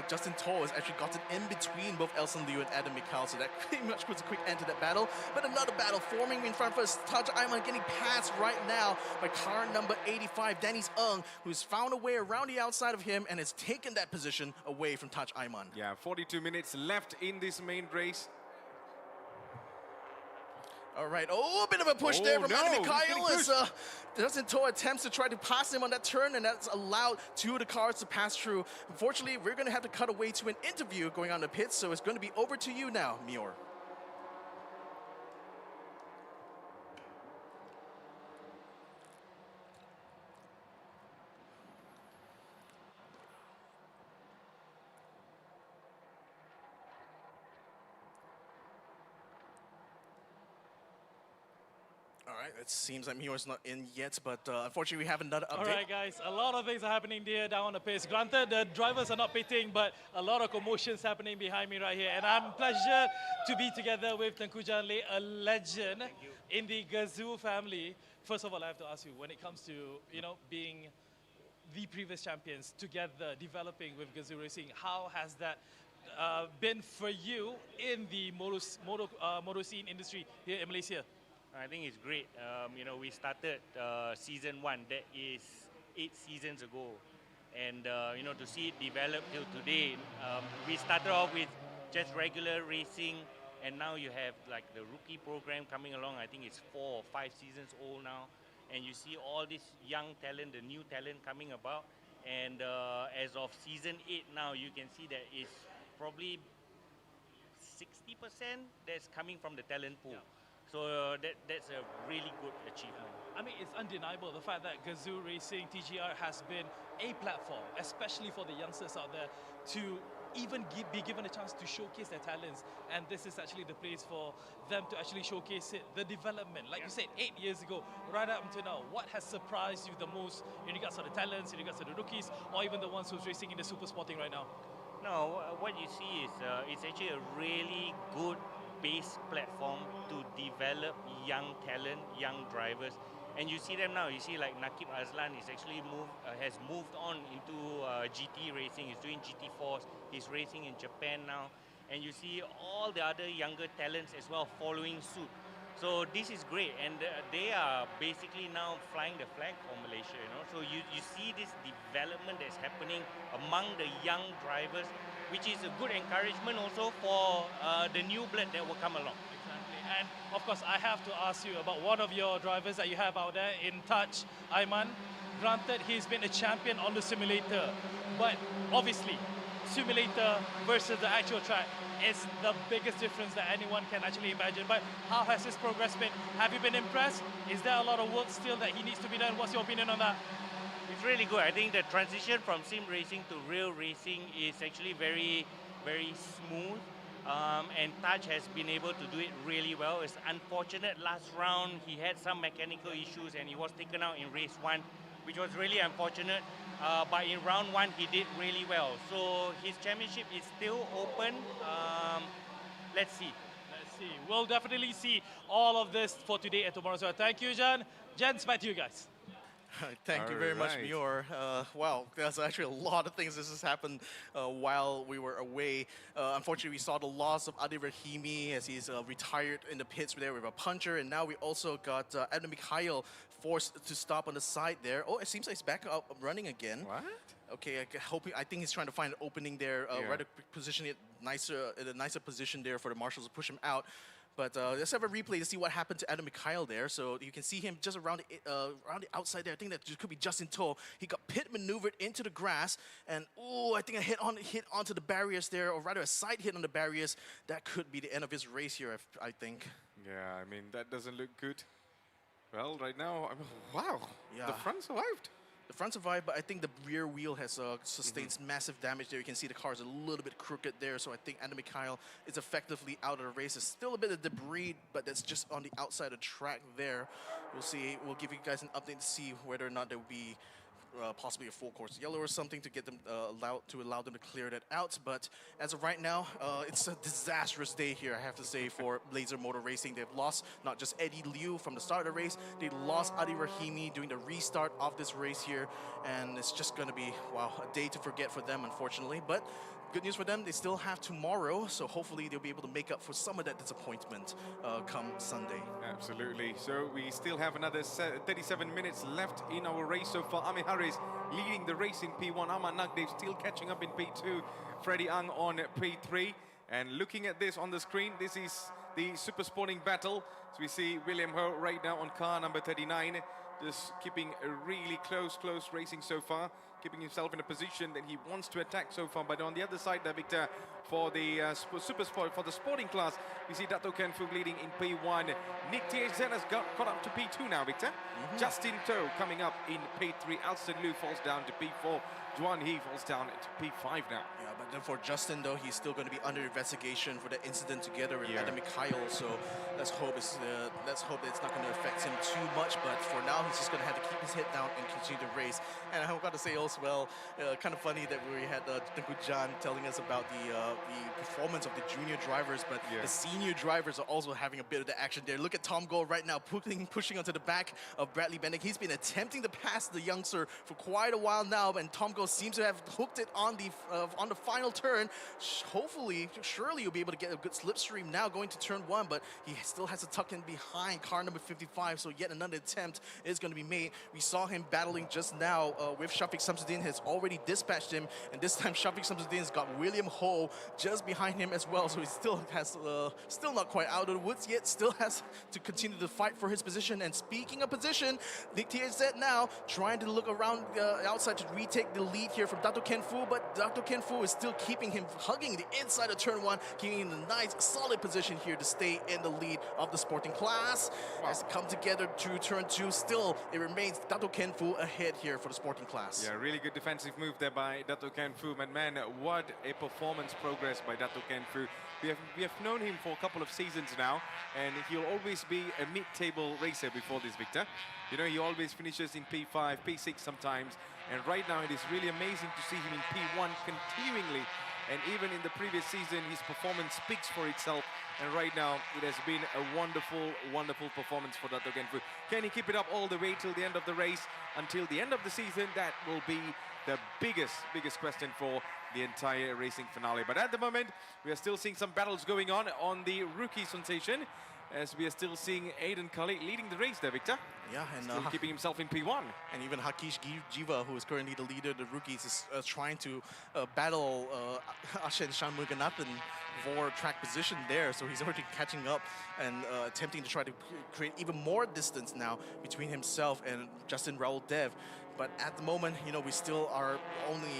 Justin Toll has actually gotten in between both Elson Liu and Adam Mikhail, so that pretty much puts a quick end to that battle. But another battle forming in front of us. Taj Ayman getting passed right now by car number 85, Dennis Ng, who's found a way around the outside of him and has taken that position away from Taj Ayman. Yeah, 42 minutes left in this main race. All right, a bit of a push there from Adam Mikhail as Justin Toll attempts to try to pass him on that turn, and that's allowed 2 of the cars to pass through. Unfortunately, we're going to have to cut away to an interview going on the pits, so it's going to be over to you now, Mior. right, it seems like Mio's not in yet, but unfortunately we have another update. All right, guys, a lot of things are happening there down on the pace. Granted, the drivers are not pitting, but a lot of commotions happening behind me right here. And I'm pleasure to be together with Tengku Janle, a legend in the GAZOO family. First of all, I have to ask you, when it comes to, being the previous champions together, developing with GAZOO Racing, how has that been for you in the moto scene industry here in Malaysia? I think it's great. We started season 1, that is 8 seasons ago. And, to see it develop till today, we started off with just regular racing, and now you have like the rookie program coming along. I think it's 4 or 5 seasons old now. And you see all this young talent, the new talent coming about. And as of season 8 now, you can see that it's probably 60% that's coming from the talent pool. Yeah. So that's a really good achievement. I mean, it's undeniable the fact that GAZOO Racing, TGR, has been a platform, especially for the youngsters out there, to even be given a chance to showcase their talents. And this is actually the place for them to actually showcase it. The development, like you said, 8 years ago, right up until now, what has surprised you the most in regards to the talents, in regards to the rookies, or even the ones who's racing in the super sporting right now? No, what you see is it's actually a really good base platform to develop young talent, young drivers. And you see them now. You see like Nakib Azlan is actually has moved on into GT racing. He's doing GT4s. He's racing in Japan now. And you see all the other younger talents as well following suit. So this is great, and they are basically now flying the flag for Malaysia, So you see this development that's happening among the young drivers, which is a good encouragement also for the new blood that will come along. Exactly. And of course, I have to ask you about one of your drivers that you have out there in touch, Aiman. Granted, he's been a champion on the simulator, but obviously, simulator versus the actual track is the biggest difference that anyone can actually imagine. But how has his progress been? Have you been impressed? Is there a lot of work still that he needs to be done? What's your opinion on that? It's really good. I think the transition from sim racing to real racing is actually very, very smooth. And Taj has been able to do it really well. It's unfortunate last round he had some mechanical issues and he was taken out in race 1, which was really unfortunate. But in round 1 he did really well. So his championship is still open. Let's see. Let's see. We'll definitely see all of this for today and tomorrow. So thank you, Jan. Gents, back to you guys. Thank you very much, Alright. Mior. Wow, there's actually a lot of things this has happened while we were away. Unfortunately, we saw the loss of Adi Rahimi as he's retired in the pits there with a puncher, and now we also got Adam Mikhail forced to stop on the side there. Oh, it seems like he's back up running again. What? Okay, I think he's trying to find an opening there, Yeah. rather position it nicer in a nicer position there for the marshals to push him out. But let's have a replay to see what happened to Adam Mikhail there. So you can see him just around the outside there. I think that could be Justin Toh. He got pit maneuvered into the grass, and oh, I think a hit onto the barriers there, or rather a side hit on the barriers. That could be the end of his race here, I think. Yeah, I mean, that doesn't look good. Well, right now, wow, Yeah. the front survived. The front survived, but I think the rear wheel has sustained massive damage there. You can see the car is a little bit crooked there, so I think Adam Mikhail is effectively out of the race. There's still a bit of debris, but that's just on the outside of the track there. We'll see. We'll give you guys an update to see whether or not there will be possibly a full course yellow or something to get them allow them to clear that out. But as of right now, it's a disastrous day here, I have to say, for Laser Motor Racing. They've lost not just Eddie Liu from the start of the race, they lost Adi Rahimi during the restart of this race here, and it's just going to be, wow, a day to forget for them, unfortunately. But good news for them, they still have tomorrow, so hopefully they'll be able to make up for some of that disappointment come Sunday. Absolutely. So we still have another 37 minutes left in our race so far. Amir Harris leading the race in P1. Ahmad Nagdev still catching up in P2. Freddie Ang on P3. And looking at this on the screen, this is the super sporting battle. So we see William Ho right now on car number 39. Just keeping a really close racing so far. keeping himself in a position that he wants to attack so far. But on the other side, Victor, for the super sport, for the sporting class, we see Dato Ken Fu leading in P1. Nick THZ has got up to P2 now, Victor. Justin To coming up in P3. Alston Liu falls down to P4. Juan He falls down to P5 now. Yeah, but then for Justin, though, he's still going to be under investigation for the incident together with Adam Mikhail. So let's hope it's not going to affect him too much. But for now, he's just going to have to keep his head down and continue to race. And I've got to say also, well, kind of funny that we had Tengku Jan telling us about the performance of the junior drivers, but the senior drivers are also having a bit of the action there. Look at Tom Gold right now pushing onto the back of Bradley Bendick. He's been attempting to pass the youngster for quite a while now, and Tom Gold seems to have hooked it on the final turn. Hopefully, surely you'll be able to get a good slipstream now going to turn 1, but he still has to tuck in behind car number 55, so yet another attempt is going to be made. We saw him battling just now with Shafiq Samsudin, has already dispatched him, and this time Shafiq Samsudin has got William Ho just behind him as well, so he still has still not quite out of the woods yet, still has to continue to fight for his position. And speaking of position, Nick THZ now trying to look around outside to retake the lead here from Dato Ken Fu, but Dato Ken Fu is still keeping him hugging the inside of turn 1, keeping him in a nice solid position here to stay in the lead of the sporting class. Has come together to turn 2, still it remains Dato Ken Fu ahead here for the sporting class. Yeah, really good defensive move there by Dato Ken Fu. But man, what a performance progress by Dato Ken Fu. We have known him for a couple of seasons now, and he'll always be a mid-table racer before this, Victor. You know, he always finishes in P5, P6 sometimes, and right now it is really amazing to see him in P1 continuingly. And even in the previous season, his performance speaks for itself. And right now, it has been a wonderful, wonderful performance for Dato Ken Fu. Can he keep it up all the way till the end of the race, until the end of the season? That will be the biggest question for the entire racing finale. But at the moment, we are still seeing some battles going on the rookie sensation, as we are still seeing Aiden Khalid leading the race there, Victor. Yeah, and still keeping himself in P1. And even Hakish Jiva, who is currently the leader of the rookies, is trying to battle Ashen Shanmuganathan for track position there. So he's already catching up and attempting to try to create even more distance now between himself and Justin Raul Dev. But at the moment, you know, we still are only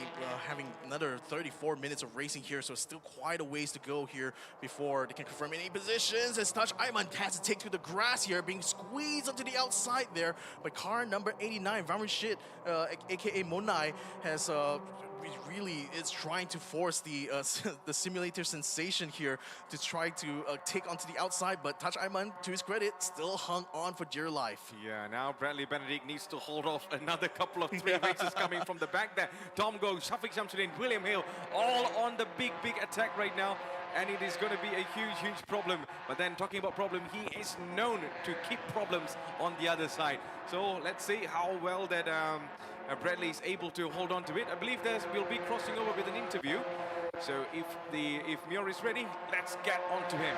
having another 34 minutes of racing here, so still quite a ways to go here before they can confirm any positions. As Touch Ayman has to take to the grass here, being squeezed onto the outside there by car number 89, Vamrishit, aka Monai, has really is trying to force the the simulator sensation here to try to take onto the outside, but Touch Ayman, to his credit, still hung on for dear life. Yeah, now Bradley Benedict needs to hold off another couple of 3 races coming from the back there. Tom Go, Shafiq Shamsuddin, William Hill, all on the big attack right now. And it is going to be a huge problem. But then talking about problem, he is known to keep problems on the other side. So let's see how well that Bradley is able to hold on to it. I believe we'll be crossing over with an interview. So if Muir is ready, let's get on to him.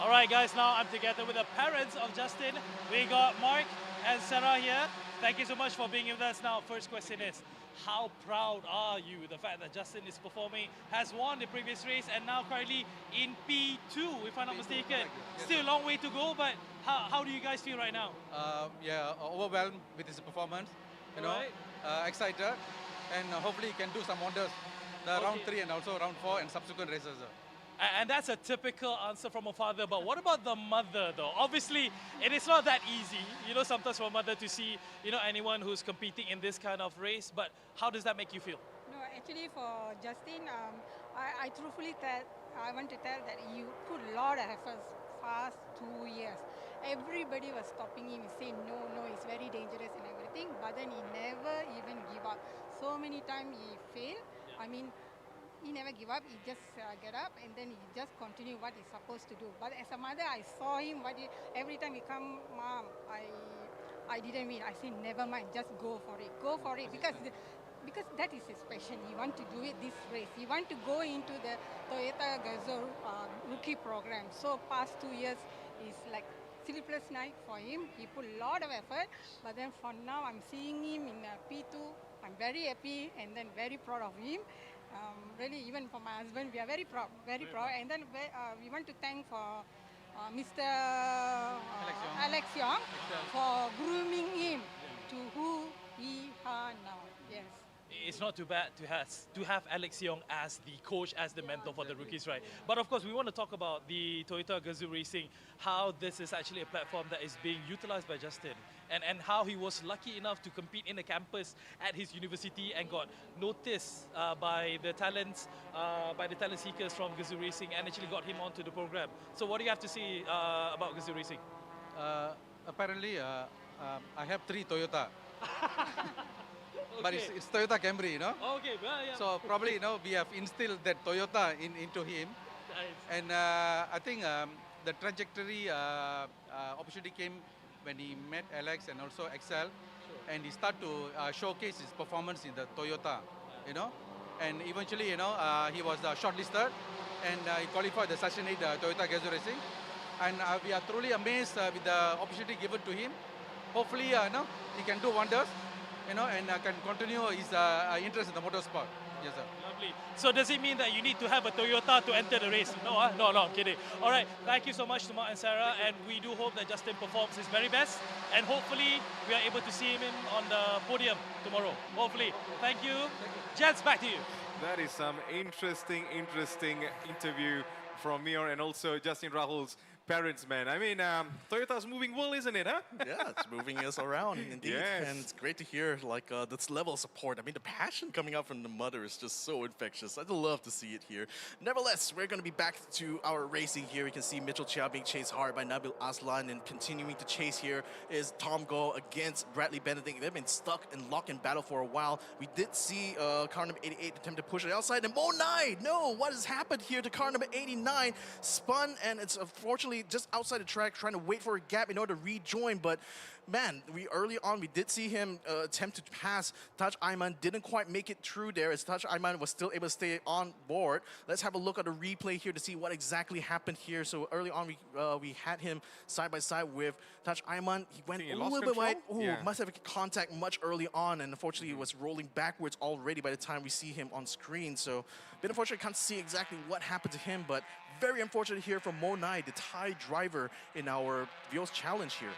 All right, guys, now I'm together with the parents of Justin. We got Mark and Sarah here. Thank you so much for being with us. Now, first question is, how proud are you the fact that Justin is performing, has won the previous race, and now currently in P2, if I'm not mistaken? Still a long way to go, but how do you guys feel right now? Yeah, overwhelmed with his performance, you know, excited, and hopefully he can do some wonders. Round 3 and also round 4 and subsequent races. And that's a typical answer from a father, but what about the mother though? Obviously, it is not that easy, you know, sometimes for a mother to see, you know, anyone who's competing in this kind of race, but how does that make you feel? No, actually for Justin, I truthfully I want to tell that you put a lot of efforts past 2 years. Everybody was stopping him, saying no, it's very dangerous and everything, but then he never even give up. So many times he failed. I mean, he never give up, he just get up and then he just continue what he's supposed to do. But as a mother, I saw him, every time he come, Mom, I didn't win. I said, never mind, just go for it, because that is his passion. He want to do it this race. He want to go into the Toyota GAZOO rookie program. So past 2 years is like sleepless night for him. He put a lot of effort, but then for now, I'm seeing him in P2. I'm very happy and then very proud of him. Really, even for my husband, we are very proud, very proud. And then we want to thank for Mr. Alex Yong for grooming him to who he are now. Yes. It's not too bad to have Alex Yong as the coach, as the mentor for the rookies, right? But of course, we want to talk about the Toyota GAZOO Racing, how this is actually a platform that is being utilized by Justin, and how he was lucky enough to compete in the campus at his university and got noticed by the talent seekers from GAZOO Racing and actually got him onto the program. So what do you have to say about GAZOO Racing? Apparently, I have 3 Toyota. But it's Toyota Camry, you know. Okay, well, yeah. So probably, you know, we have instilled that Toyota into him. Nice. And I think the trajectory opportunity came when he met Alex and also Excel. And he started to showcase his performance in the Toyota, you know. And eventually, you know, he was shortlisted and he qualified the Session 8 Toyota GAZOO Racing. And we are truly amazed with the opportunity given to him. Hopefully, you know, he can do wonders, you know, and can continue his interest in the motorsport. Yes, sir. Lovely. So does it mean that you need to have a Toyota to enter the race? No, no, I'm kidding. All right, thank you so much to Mark and Sarah, and we do hope that Justin performs his very best, and hopefully we are able to see him on the podium tomorrow. Hopefully. Thank you. Jets, back to you. That is some interesting interview from Mio and also Justin Rahul's parents, man. I mean, Toyota's moving well, isn't it, huh? Yeah, it's moving us around indeed. Yes. And it's great to hear like this level of support. I mean, the passion coming out from the mother is just so infectious. I'd love to see it here. Nevertheless, we're going to be back to our racing here. You can see Mitchell Chia being chased hard by Nabil Aslan, and continuing to chase here is Tom Go against Bradley Benedict. They've been stuck in lock and battle for a while. We did see car number 88 attempt to push it outside, and Mo9! No, what has happened here to car number 89? Spun, and it's unfortunately just outside the track trying to wait for a gap in order to rejoin, but man, early on we did see him attempt to pass Taj Ayman, didn't quite make it through there as Taj Ayman was still able to stay on board. Let's have a look at the replay here to see what exactly happened here. So early on we had him side by side with Taj Ayman. He went a little bit wide. Must have contact much early on, and unfortunately he was rolling backwards already by the time we see him on screen. So a bit unfortunate, can't see exactly what happened to him, but very unfortunate here from Mo9, the Thai driver in our Vios challenge here.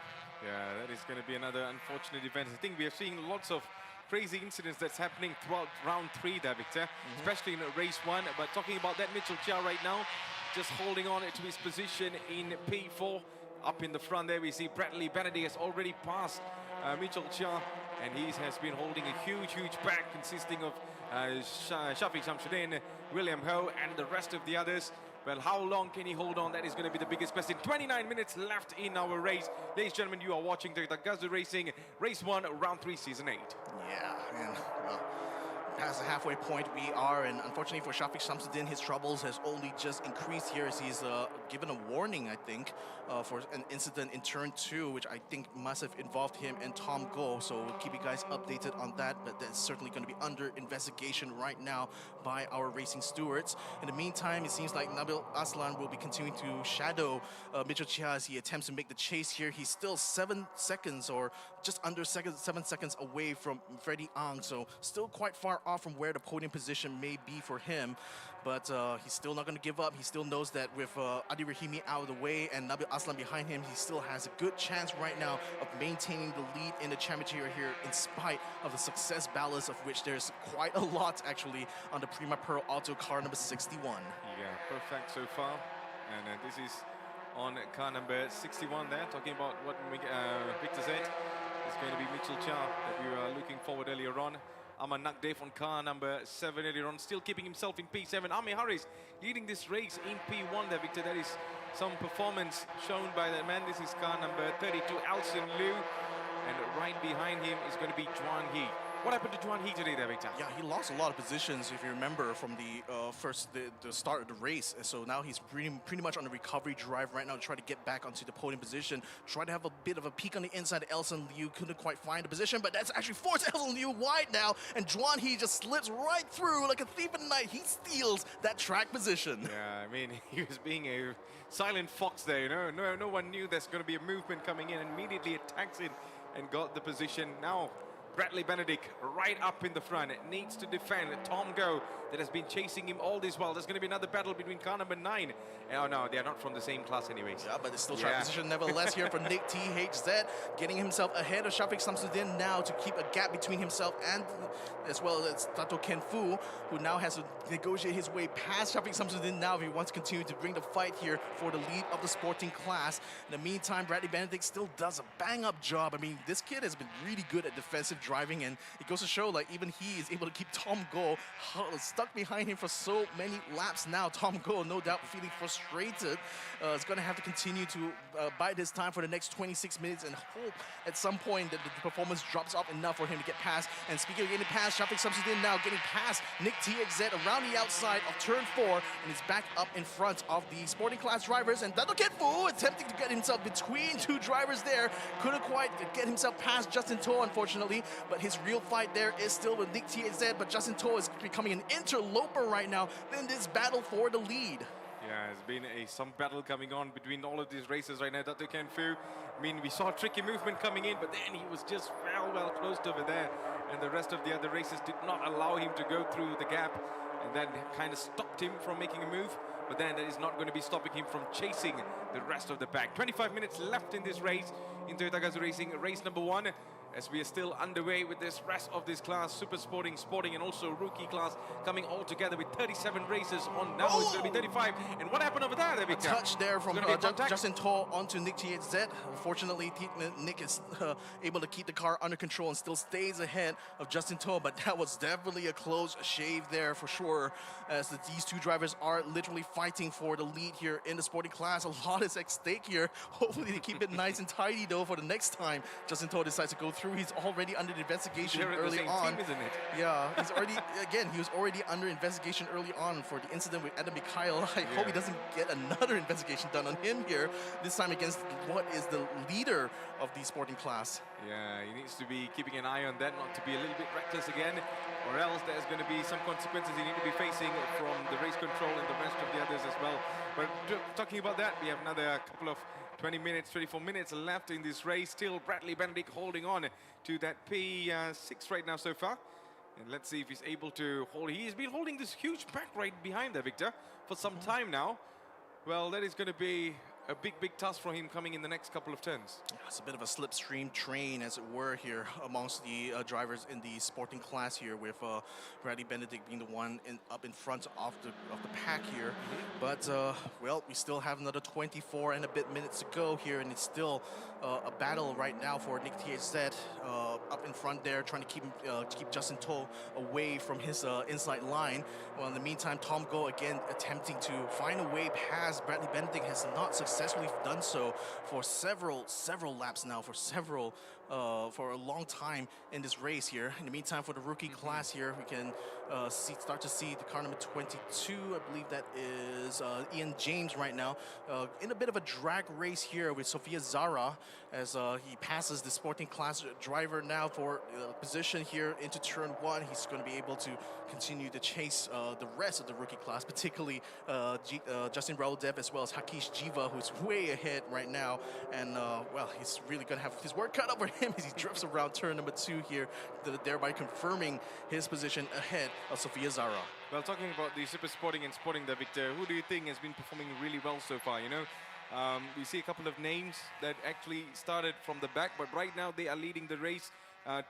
Yeah, that is going to be another unfortunate event. I think we are seeing lots of crazy incidents that's happening throughout round 3 there, Victor, especially in race 1. But talking about that, Mitchell Chia right now, just holding on to his position in P4. Up in the front there, we see Bradley Benedict has already passed Mitchell Chia, and he has been holding a huge pack consisting of Shafiq Shamsuddin, William Ho, and the rest of the others. Well, how long can he hold on? That is going to be the biggest question. 29 minutes left in our race. Ladies and gentlemen, you are watching the GAZOO Racing Race 1, Round 3, Season 8. Yeah, man. Well, past the halfway point we are, and unfortunately for Shafiq Shamsuddin, his troubles has only just increased here as he's given a warning, I think, for an incident in turn 2, which I think must have involved him and Tom Go. So we'll keep you guys updated on that, but that's certainly going to be under investigation right now by our racing stewards. In the meantime, it seems like Nabil Aslan will be continuing to shadow Mitchell Chia as he attempts to make the chase here. He's still 7 seconds or just under 7 seconds away from Freddie Ang, so still quite far off from where the podium position may be for him. But he's still not going to give up. He still knows that with Adi Rahimi out of the way and Nabil Aslan behind him, he still has a good chance right now of maintaining the lead in the championship here, in spite of the success ballast, of which there's quite a lot actually on the Prima Pearl Auto car number 61. Yeah, perfect so far. And this is on car number 61 there, talking about what Victor said. It's going to be Mitchell Chia that we were looking forward earlier on. Aman Nakdev on car number 7 earlier on, still keeping himself in P7. Ame Harris leading this race in P1 there, Victor. That is some performance shown by the man. This is car number 32, Alson Liu. And right behind him is going to be Juan He. What happened to Juan He today there, Victor? Yeah, he lost a lot of positions, if you remember, from the start of the race. And so now he's pretty much on the recovery drive right now to try to get back onto the podium position. Try to have a bit of a peek on the inside. Elson Liu couldn't quite find the position, but that's actually forced Elson Liu wide now. And Juan He just slips right through like a thief in the night. He steals that track position. Yeah, I mean, he was being a silent fox there, you know. No one knew there's going to be a movement coming in, and immediately attacks it and got the position. Now, Bradley Benedict right up in the front. It needs to defend Tom Go that has been chasing him all this while. There's going to be another battle between car number 9. Oh no, they are not from the same class anyways. Yeah, but it's still track position nevertheless here for Nick THZ, getting himself ahead of Shafiq Samsudin now to keep a gap between himself and as well as Tato Ken Fu, who now has to negotiate his way past Shafiq Samsudin now if he wants to continue to bring the fight here for the lead of the sporting class. In the meantime, Bradley Benedict still does a bang-up job. I mean, this kid has been really good at defensive driving, and it goes to show like even he is able to keep Tom Go stuck behind him for so many laps now. Tom Go, no doubt, feeling frustrated. Is going to have to continue to bide his time for the next 26 minutes and hope at some point that the performance drops off enough for him to get past. And speaking of getting past, Shafiq Samsudin now getting past Nick TXZ around the outside of turn 4 and is back up in front of the sporting class drivers. And Tato Ken Fu attempting to get himself between two drivers there. Couldn't quite get himself past Justin To, unfortunately, but his real fight there is still with Nick TXZ, but Justin To is becoming an interloper right now in this battle for the lead. Yeah, there's been some battle coming on between all of these races right now. Tato Ken Fu, I mean, we saw tricky movement coming in, but then he was just well closed over there. And the rest of the other races did not allow him to go through the gap. And then kind of stopped him from making a move. But then that is not going to be stopping him from chasing the rest of the pack. 25 minutes left in this race in Toyota GAZOO Racing, race number 1. As we are still underway with this rest of this class, super sporting, sporting, and also rookie class coming all together with 37 races on now. It's going to be 35. And what happened over there, Victor? A touch there from Justin To onto Nick THZ. Unfortunately, Nick is able to keep the car under control and still stays ahead of Justin To, but that was definitely a close shave there for sure, as these two drivers are literally fighting for the lead here in the sporting class. A lot is at stake here. Hopefully they keep it nice and tidy though for the next time Justin To decides to go through. He's already under investigation early on. Team, isn't it? Yeah, he's already, again, he was already under investigation early on for the incident with Adam Mikhail. I hope he doesn't get another investigation done on him here, this time against what is the leader of the sporting class. Yeah, he needs to be keeping an eye on that, not to be a little bit reckless again, or else there's going to be some consequences he need to be facing from the race control and the rest of the others as well. But talking about that, we have another couple of 20 minutes, 24 minutes left in this race. Still Bradley Benedict holding on to that P6 right now so far. And let's see if he's able to hold. He's been holding this huge pack right behind there, Victor, for some time now. Well, that is going to be a big task for him coming in the next couple of turns. It's a bit of a slipstream train, as it were, here amongst the drivers in the sporting class here, with Bradley Benedict being the one up in front of the pack here. But well, we still have another 24 and a bit minutes to go here, and it's still a battle right now for Nick THZ up in front there, trying to keep Justin To away from his inside line. Well, in the meantime, Tom Go again attempting to find a way past Bradley Benedict, has not successfully done so for several laps now, for a long time in this race here. In the meantime, for the rookie class here, we can start to see the car number 22. I believe that is Ian James right now, in a bit of a drag race here with Sofia Zara, as he passes the sporting class driver now for position here into turn 1. He's going to be able to continue to chase the rest of the rookie class, particularly Justin Raudev as well as Hakish Jiva, who's way ahead right now. And well, he's really going to have his work cut out for him as he drifts around turn number 2 here, thereby confirming his position ahead of Sofia Zara. Well, talking about the super sporting and sporting there, Victor, who do you think has been performing really well so far? You know, we see a couple of names that actually started from the back, but right now they are leading the race,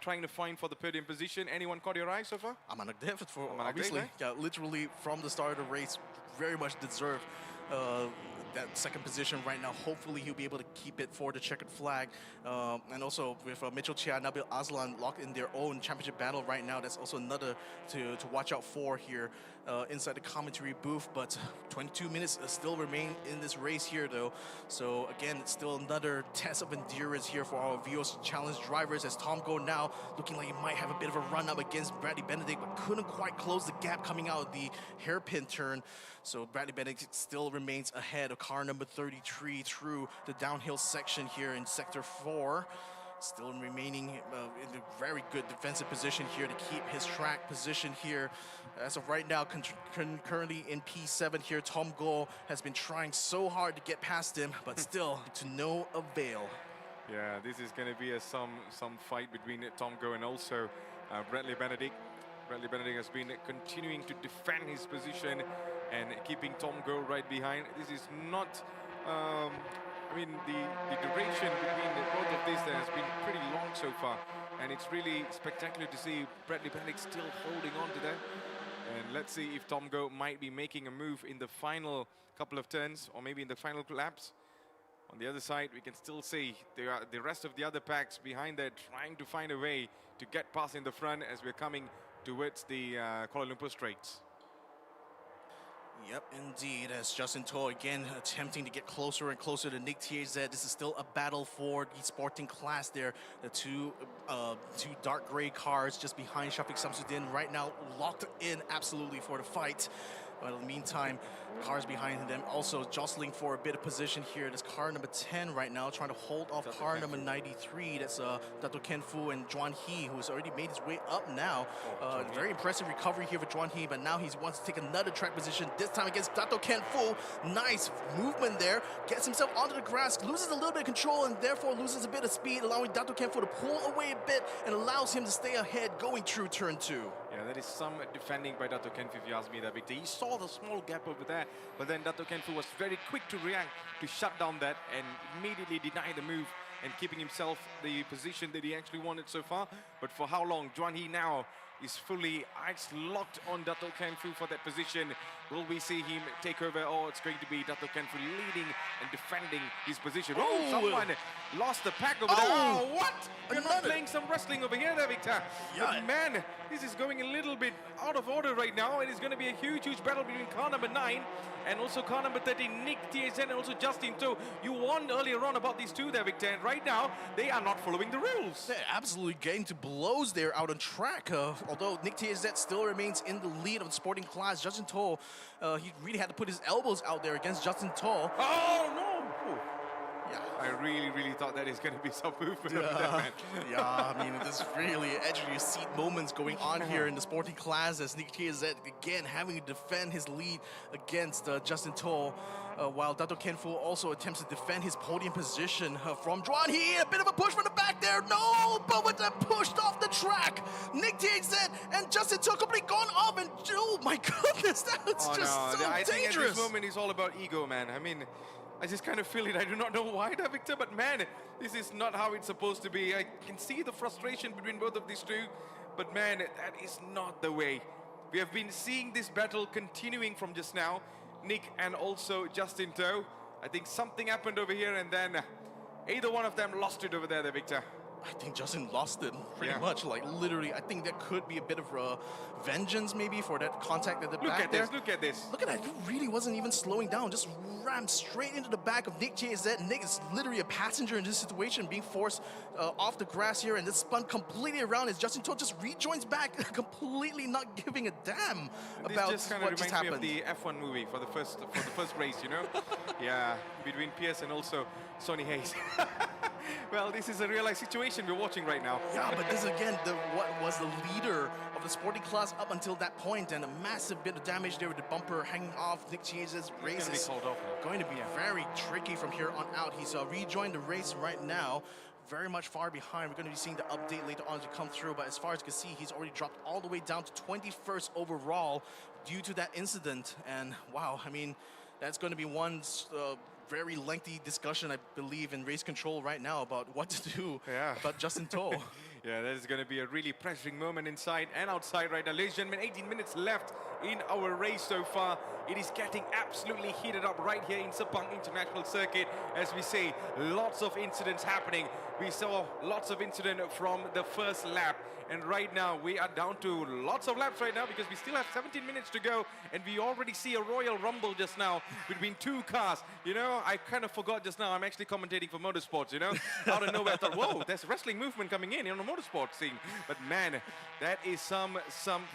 trying to find for the podium position. Anyone caught your eye so far? Aman Agdev, for Aman obviously, Agdev, yeah, literally from the start of the race, very much deserved that second position right now. Hopefully he'll be able to keep it for the checkered flag. And also with Mitchell Chia, Nabil Aslan locked in their own championship battle right now. That's also another to watch out for here inside the commentary booth. But 22 minutes still remain in this race here though. So again, it's still another test of endurance here for our Vios Challenge drivers, as Tom Go now looking like he might have a bit of a run up against Bradley Benedict, but couldn't quite close the gap coming out of the hairpin turn. So Bradley Benedict still remains ahead of car number 33 through the downhill section here in sector 4. Still remaining in a very good defensive position here to keep his track position here. As of right now, currently in P7 here, Tom Go has been trying so hard to get past him, but still to no avail. Yeah, this is going to be some fight between Tom Go and also Bradley Benedict. Bradley Benedict has been continuing to defend his position and keeping Tom Go right behind. This is not, I mean, the duration between both of these has been pretty long so far. And it's really spectacular to see Bradley Benedict still holding on to that. And let's see if Tom Go might be making a move in the final couple of turns or maybe in the final laps. On the other side, we can still see the rest of the other packs behind there trying to find a way to get past in the front as we're coming towards the Kuala Lumpur Straits. Yep, indeed, as Justin Toh again attempting to get closer and closer to Nick THZ. This is still a battle for the sporting class there. The two dark gray cars just behind Shafiq Samsudin right now locked in absolutely for the fight. But in the meantime, cars behind them also jostling for a bit of position here. There's car number 10 right now trying to hold off car number 93. That's Dato Ken Fu and Juan He, who's already made his way up now. Very impressive recovery here for Juan He, but now he wants to take another track position, this time against Dato Ken Fu. Nice movement there. Gets himself onto the grass, loses a little bit of control, and therefore loses a bit of speed, allowing Dato Ken Fu to pull away a bit and allows him to stay ahead going through turn 2. Yeah, that is some defending by Dato Ken Fu, if you ask me, that Victor. He saw the small gap over there, but then Dato Ken Fu was very quick to react to shut down that and immediately deny the move and keeping himself the position that he actually wanted so far. But for how long? Juan He now is fully locked on Dato Ken Fu for that position. Will we see him take over, or it's going to be Dato Ken Fu leading and defending his position? Oh, someone lost the pack over there. Oh, what? You're not playing some wrestling over here there, Victor. Yeah. But man, this is going a little bit out of order right now. It is going to be a huge battle between car number 9 and also car number 13, Nick THN, and also Justin Toh. You warned earlier on about these two there, Victor, and right now they are not following the rules. They're absolutely getting to blows there out on track. Although Nick THZ still remains in the lead of the sporting class, Justin Toh, he really had to put his elbows out there against Justin Toh. Oh, no! Yeah. I really thought that is going to be some movement over there, man. Yeah, I mean, there's really edge of your seat moments going on here in the sporting class as Nick THZ again having to defend his lead against Justin Toh. While Dato Ken Fu also attempts to defend his podium position from Juan He. A bit of a push from the back there. No, but with that pushed off the track. Nick THZ and Justin Toh completely gone off, and oh my goodness, that's so I dangerous. think at this moment is all about ego, man. I mean, I just kind of feel it. I do not know why, Victor, but man, this is not how it's supposed to be. I can see the frustration between both of these two, but man, that is not the way. We have been seeing this battle continuing from just now. Nick and also Justin Toh. I think something happened over here, and then either one of them lost it over there, Victor. I think Justin lost it pretty much, like literally. I think there could be a bit of vengeance maybe for that contact at the back there. Look at this. Look at that, he really wasn't even slowing down, just rammed straight into the back of Nick THZ. Nick is literally a passenger in this situation, being forced off the grass here and then spun completely around as Justin Toh just rejoins back, completely not giving a damn about this just kind what of just reminds happened. me of the F1 movie for the first race, you know? Yeah, between Pierce and also Sonny Hayes. Well, this is a real life situation we're watching right now. Yeah, but this again, what was the leader of the sporting class up until that point, and a massive bit of damage there with the bumper hanging off. Nick THZ's race is going to be very tricky from here on out. He's rejoined the race right now. Very much far behind. We're going to be seeing the update later on to come through, but as far as you can see, he's already dropped all the way down to 21st overall due to that incident. And wow, I mean, that's going to be one very lengthy discussion, I believe, in race control right now about what to do about Justin Toh. Yeah, that is going to be a really pressuring moment inside and outside right now. Ladies and gentlemen, 18 minutes left in our race so far. It is getting absolutely heated up right here in Sepang International Circuit. As we say, lots of incidents happening. We saw lots of incident from the first lap. And right now, we are down to lots of laps right now because we still have 17 minutes to go. And we already see a Royal Rumble just now between two cars. You know, I kind of forgot just now, I'm actually commentating for motorsports, you know. Out of nowhere, I thought, whoa, there's wrestling movement coming in on the motorsports scene. But man, that is some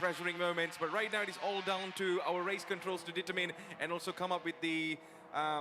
pressuring moments. But right now, it is all down to our race controls to determine and also come up with the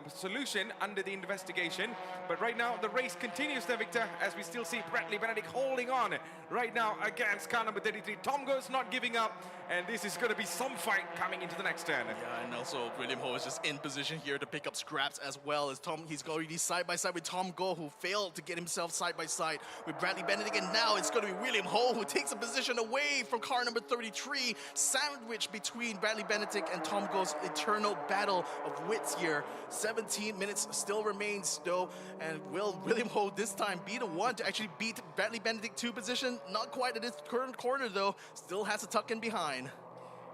solution under the investigation. But right now, the race continues there, Victor, as we still see Bradley Benedict holding on right now against car number 33. Tom Go's not giving up, and this is going to be some fight coming into the next turn. Yeah, and also William Ho is just in position here to pick up scraps as well as Tom. He's already side by side with Tom Go, who failed to get himself side by side with Bradley Benedict, and now it's going to be William Ho who takes a position away from car number 33, sandwiched between Bradley Benedict and Tom Go's eternal battle of wits here. 17 minutes still remains though, and will William Ho this time be the one to actually beat Bradley Benedict to position? Not quite at this current corner though, still has to tuck in behind.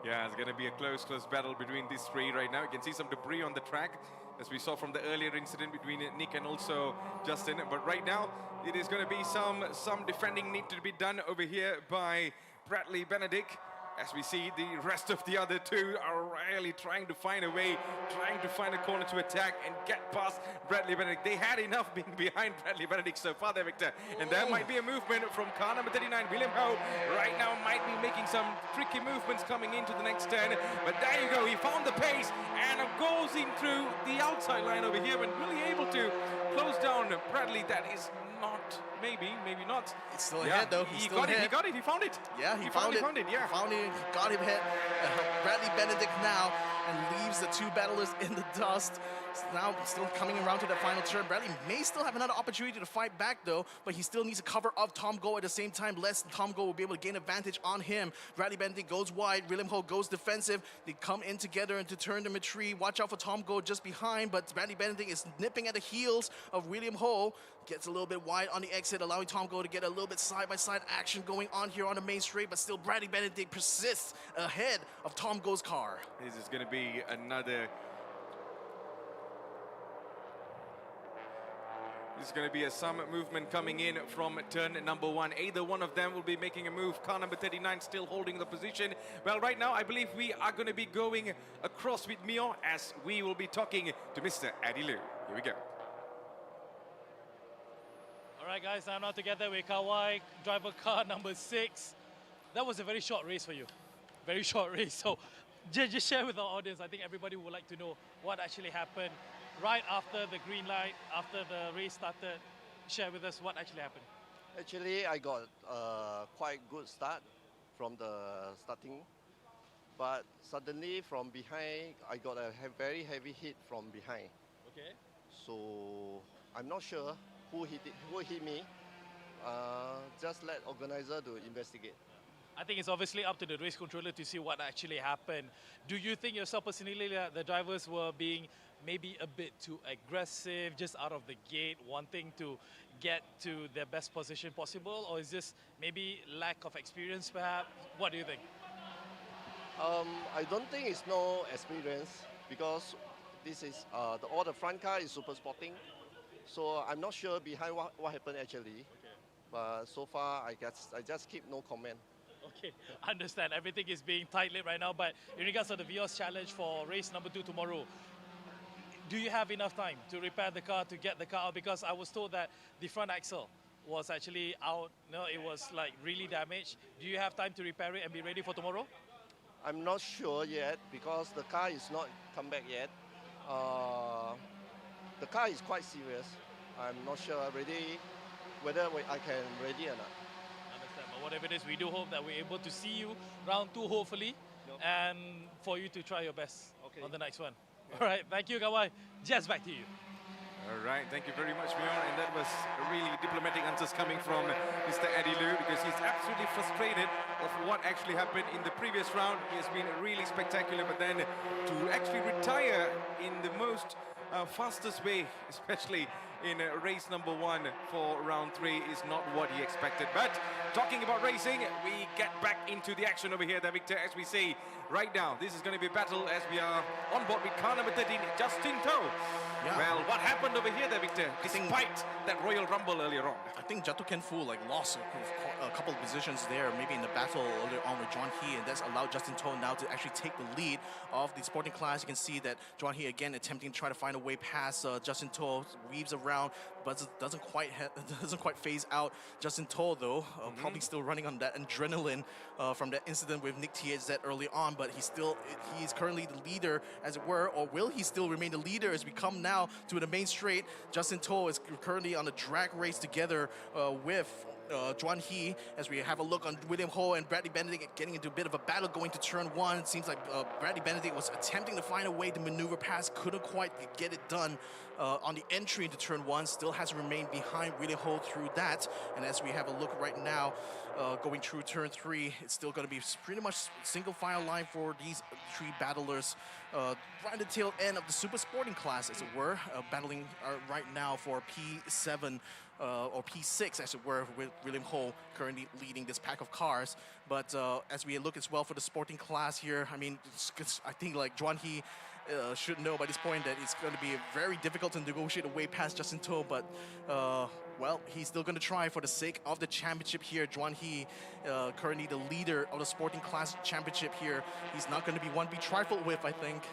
Yeah, it's going to be a close battle between these three right now. You can see some debris on the track, as we saw from the earlier incident between Nick and also Justin. But right now, it is going to be some defending need to be done over here by Bradley Benedict. As we see, the rest of the other two are really trying to find a way, trying to find a corner to attack and get past Bradley Benedict. They had enough being behind Bradley Benedict so far there, Victor. And there might be a movement from car number 39, William Ho. Right now might be making some tricky movements coming into the next turn. But there you go, he found the pace and goes in through the outside line over here and really able to close down Bradley. That is not, maybe not. It's still ahead though. He got it, he found it. Yeah, he found it, yeah. Found it, got him hit. Bradley Benedict now, and leaves the two battlers in the dust. Now still coming around to the final turn. Bradley may still have another opportunity to fight back though, but he still needs to cover up Tom Go at the same time, lest Tom Go will be able to gain advantage on him. Bradley Benedict goes wide, William Ho goes defensive. They come in together into turn number 3. Watch out for Tom Go just behind, but Bradley Benedict is nipping at the heels of William Ho. Gets a little bit wide on the exit, allowing Tom Go to get a little bit side-by-side action going on here on the main straight, but still Bradley Benedict persists ahead of Tom Go's car. This is going to be another... There's going to be some movement coming in from turn number 1. Either one of them will be making a move. Car number 39 still holding the position. Well, right now, I believe we are going to be going across with Mio as we will be talking to Mr. Eddie Liu. Here we go. All right, guys, I'm now together with Kawai, driver car number 6. That was a very short race for you. Very short race. So just share with our audience. I think everybody would like to know what actually happened right after the green light, after the race started. Share with us what actually happened. Actually, I got a quite good start from the starting. But suddenly from behind, I got a very heavy hit from behind. Okay. So I'm not sure who hit me. Just let organizer to investigate. I think it's obviously up to the race controller to see what actually happened. Do you think yourself personally that the drivers were being maybe a bit too aggressive, just out of the gate, wanting to get to their best position possible? Or is this maybe lack of experience perhaps? What do you think? I don't think it's no experience because this is all the front car is super sporting. So I'm not sure behind what happened actually. Okay. But so far, I just keep no comment. Okay, understand. Everything is being tight-lipped right now, but in regards to the Vios challenge for race number 2 tomorrow, do you have enough time to repair the car, to get the car out? Because I was told that the front axle was actually out. No, it was like really damaged. Do you have time to repair it and be ready for tomorrow? I'm not sure yet because the car is not come back yet. The car is quite serious. I'm not sure whether I can ready or not. Understand, but whatever it is, we do hope that we're able to see you round 2, hopefully, and for you to try your best on the next one. All right, thank you, Kawai. Just back to you. All right, thank you very much, Mion. And that was really diplomatic answers coming from Mr. Eddie Liu, because he's absolutely frustrated of what actually happened in the previous round. He has been really spectacular, but then to actually retire in the most fastest way, especially in race number 1 for round 3, is not what he expected. But talking about racing, we get back into the action over here, there, Victor, as we see right now. This is going to be a battle as we are on board with car number 13, Justin To. Yeah. Well, what happened over here there, Victor, despite that Royal Rumble earlier on? I think Jatuh Ken Fu lost a couple of positions there, maybe in the battle earlier on with John He, and that's allowed Justin To now to actually take the lead of the sporting class. You can see that John He again attempting to try to find a way past Justin To, weaves around round, but it doesn't quite doesn't quite phase out Justin Toll though. Probably still running on that adrenaline from that incident with Nick THZ early on, but he's currently the leader, as it were, or will he still remain the leader as we come now to the main straight? Justin Toll is currently on a drag race together with Juan He, as we have a look on William Ho and Bradley Benedict getting into a bit of a battle going to turn one. It seems like Bradley Benedict was attempting to find a way to maneuver past, couldn't quite get it done on the entry into turn one, still has remained behind William Ho through that. And as we have a look right now, going through turn three, it's still going to be pretty much single file line for these three battlers. Right at the tail end of the super sporting class, as it were, battling right now for P7 or P6, as it were, with William Ho currently leading this pack of cars. But as we look as well for the sporting class here, I mean, I think like Juan He should know by this point that it's going to be very difficult to negotiate a way past Justin To, but well, he's still going to try for the sake of the championship here. Juan He, currently the leader of the sporting class championship here. He's not going to be one to be trifled with, I think.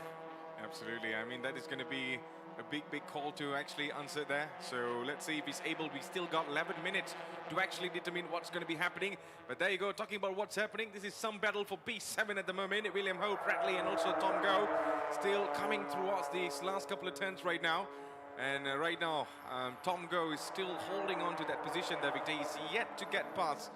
Absolutely. I mean, that is going to be a big call to actually answer there. So let's see if he's able. We still got 11 minutes to actually determine what's going to be happening. But there you go, talking about what's happening. This is some battle for P7 at the moment. William Ho, Bradley, and also Tom Go still coming towards these last couple of turns right now. And right now, Tom Go is still holding on to that position there, Victor. He's yet to get past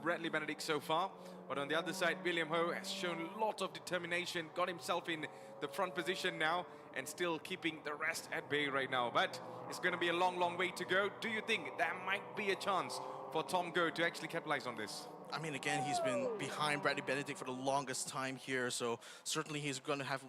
Bradley Benedict so far. But on the other side, William Ho has shown a lot of determination, got himself in the front position now, and still keeping the rest at bay right now. But it's going to be a long way to go. Do you think there might be a chance for Tom Go to actually capitalize on this? I mean, again, he's been behind Bradley Benedict for the longest time here, so certainly he's going to have,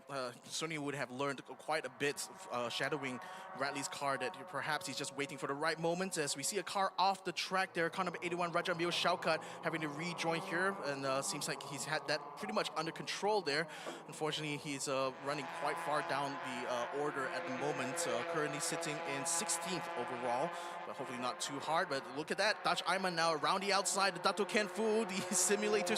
certainly would have learned quite a bit shadowing Bradley's car, that perhaps he's just waiting for the right moment. As we see a car off the track there, car number 81, Rajamil Shaukat, having to rejoin here, and seems like he's had that pretty much under control there. Unfortunately, he's running quite far down the order at the moment, currently sitting in 16th overall, but hopefully not too hard. But look at that, Dutch Ayman now around the outside, the Dato Ken Fu, the simulator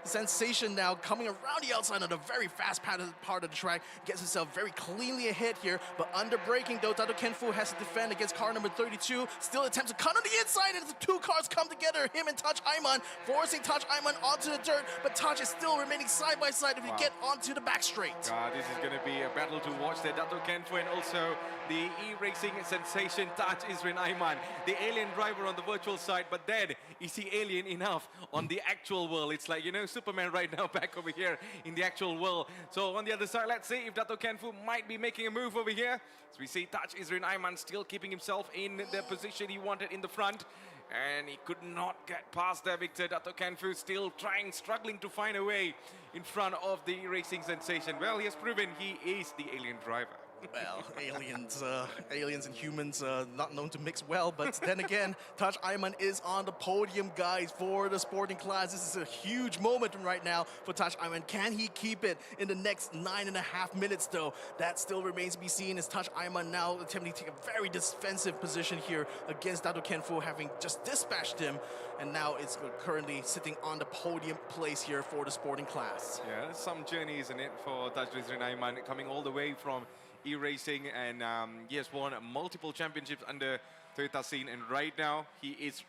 sensation now coming around the outside on a very fast part of the track, gets himself very cleanly ahead here, but under braking though, Dato Ken Fu has to defend against car number 32, still attempts to cut on the inside, and the two cars come together, him and Touch Ayman, forcing Touch Ayman onto the dirt, but Touch is still remaining side by side if we get onto the back straight. This is going to be a battle to watch there, Dato Ken Fu and also the e-racing sensation Touch Isrin Ayman, the alien driver on the virtual side, but then is he alien enough on the actual world? It's like, you know, Superman right now back over here in the actual world. So on the other side, let's see if Dato Ken Fu might be making a move over here. So we see Touch Isrin Ayman still keeping himself in the position he wanted in the front. And he could not get past there, Victor. Dato Ken Fu still struggling to find a way in front of the racing sensation. Well, he has proven he is the alien driver. Well, aliens and humans not known to mix well, but then again, Touch Ayman is on the podium, guys, for the sporting class. This is a huge moment right now for Touch Ayman. Can he keep it in the next 9.5 minutes, though? That still remains to be seen, as Touch Ayman now attempting to take a very defensive position here against Dato Ken Fu, having just dispatched him, and now it's currently sitting on the podium place here for the sporting class. Yeah, some journey, isn't it, for Touch Isrin Ayman, coming all the way from e-racing, and he has won multiple championships under Toyota scene, and right now he is